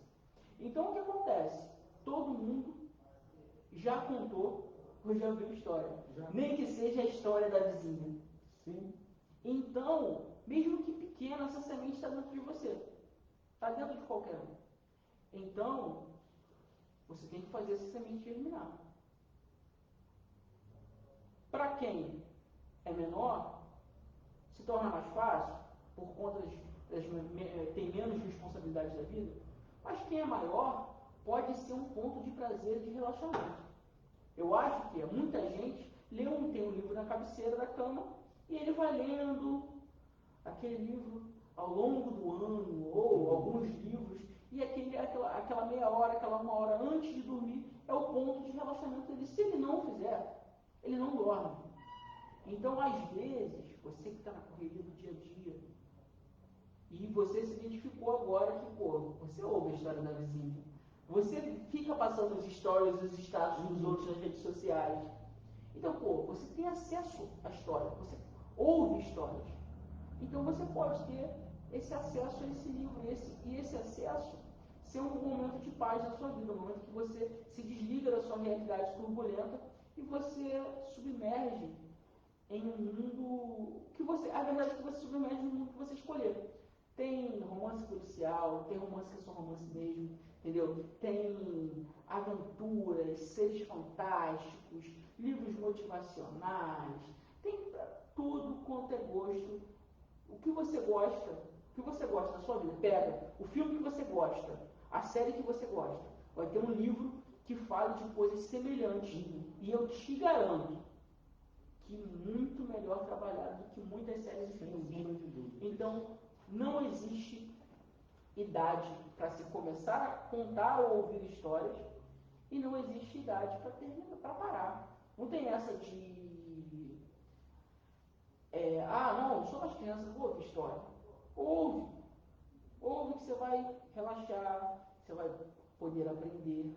Então o que acontece? Todo mundo já contou ou já viu história. Nem que seja a história da vizinha. Sim. Então, mesmo que pequena, essa semente está dentro de você. Está dentro de qualquer um. Então, você tem que fazer essa semente germinar. Para quem é menor, se torna mais fácil, por conta tem menos responsabilidade da vida, mas quem é maior pode ser um ponto de prazer, de relaxamento. Eu acho que muita gente tem um livro na cabeceira da cama e ele vai lendo aquele livro ao longo do ano, ou alguns livros, e aquela meia hora, aquela uma hora antes de dormir, é o ponto de relaxamento dele. Se ele não fizer, ele não dorme. Então, às vezes, você que está na correria do dia a dia, e você se identificou agora que, você ouve a história da vizinha, você fica passando os stories, os status dos outros nas redes sociais. Então, você tem acesso à história, você ouve histórias. Então, você pode ter esse acesso a esse livro, e esse acesso ser um momento de paz na sua vida, um momento que você se desliga da sua realidade turbulenta e você submerge em um mundo que a verdade é que você submerge no mundo que você escolher. Tem romance policial, tem romance que é só romance mesmo, entendeu? Tem aventuras, seres fantásticos, livros motivacionais, tem tudo quanto é gosto. O que você gosta da sua vida, pega o filme que você gosta, a série que você gosta, vai ter um livro que fale de coisas semelhantes, e eu te garanto que muito melhor trabalhado do que muitas séries e filmes. Então, não existe idade para se começar a contar ou ouvir histórias, e não existe idade para parar. Não tem essa de não, sou das crianças, vou ouvir história. Ouve que você vai relaxar, você vai poder aprender.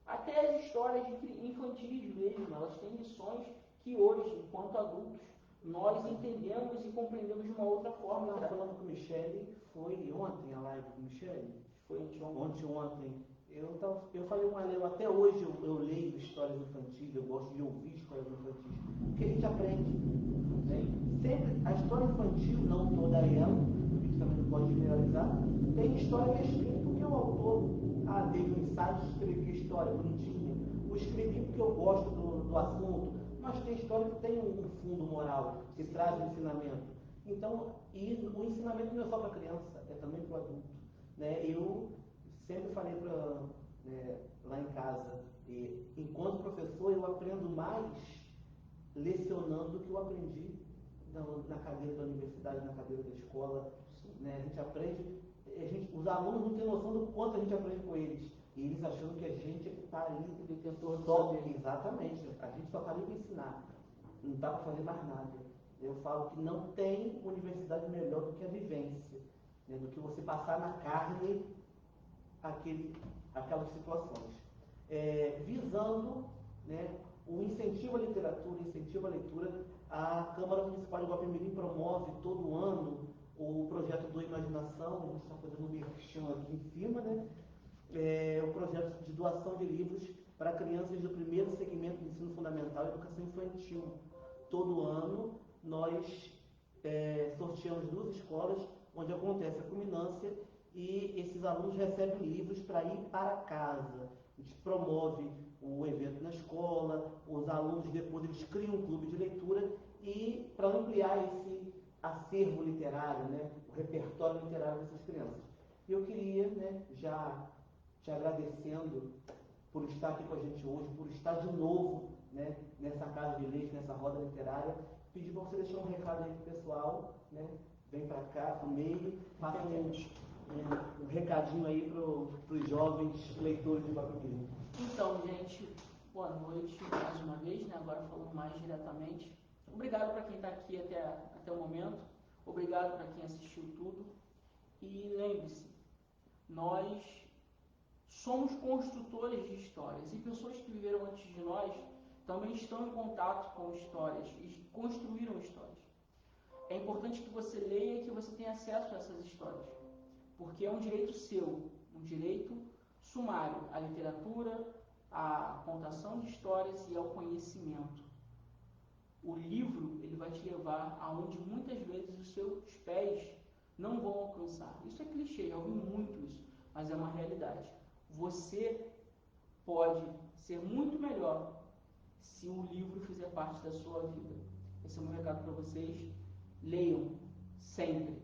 Até as histórias infantis mesmo, elas têm lições que hoje, enquanto adultos, nós entendemos e compreendemos de uma outra forma. Eu estava falando com o Michele, foi ontem a live com o Michele? Foi ontem. Eu falei com ela, até hoje eu leio histórias infantis, eu gosto de ouvir histórias infantis, porque a gente aprende. Né? Sempre, a história infantil, não toda ela, a gente também não pode generalizar, tem história que é escrita porque o autor, teve um ensaio, escrevi história bonitinha, eu escrevi porque eu gosto do assunto, mas tem história que tem um fundo moral, que traz um ensinamento. Então, e o ensinamento não é só para a criança, é também para o adulto. Né? Eu sempre falei lá em casa, enquanto professor, eu aprendo mais lecionando do que eu aprendi na cadeira da universidade, na cadeira da escola. Né? A gente aprende, os alunos não têm noção do quanto a gente aprende com eles. E eles achando que a gente está ali de detentor só. Exatamente, a gente só está ali para ensinar. Não dá para fazer mais nada. Eu falo que não tem universidade melhor do que a vivência, né? Do que você passar na carne aquelas situações. Visando, né, o incentivo à literatura, incentivo à leitura, a Câmara Municipal de Guapimirim promove todo ano o projeto do Imaginação, a gente está fazendo um merchan aqui em cima, né? O projeto de doação de livros para crianças do primeiro segmento de ensino fundamental e educação infantil. Todo ano nós sorteamos 2 escolas onde acontece a culminância e esses alunos recebem livros para ir para casa. A gente promove o evento na escola, os alunos depois eles criam um clube de leitura e para ampliar esse acervo literário, né, o repertório literário dessas crianças. Eu queria, né, já te agradecendo por estar aqui com a gente hoje, por estar de novo, né, nessa casa de leite, nessa roda literária. Pedir para você deixar um recado aí pro pessoal, né? Vem para cá, pro meio, faça um recadinho aí para os jovens leitores de Babilônia. Então, gente, boa noite mais uma vez, né? Agora falando mais diretamente. Obrigado para quem está aqui até o momento. Obrigado para quem assistiu tudo. E lembre-se, nós somos construtores de histórias e pessoas que viveram antes de nós também estão em contato com histórias e construíram histórias. É importante que você leia e que você tenha acesso a essas histórias, porque é um direito seu, um direito sumário à literatura, à contação de histórias e ao conhecimento. O livro, ele vai te levar aonde muitas vezes os seus pés não vão alcançar. Isso é clichê, já ouvi muito isso, mas é uma realidade. Você pode ser muito melhor se o livro fizer parte da sua vida. Esse é o meu recado para vocês. Leiam sempre.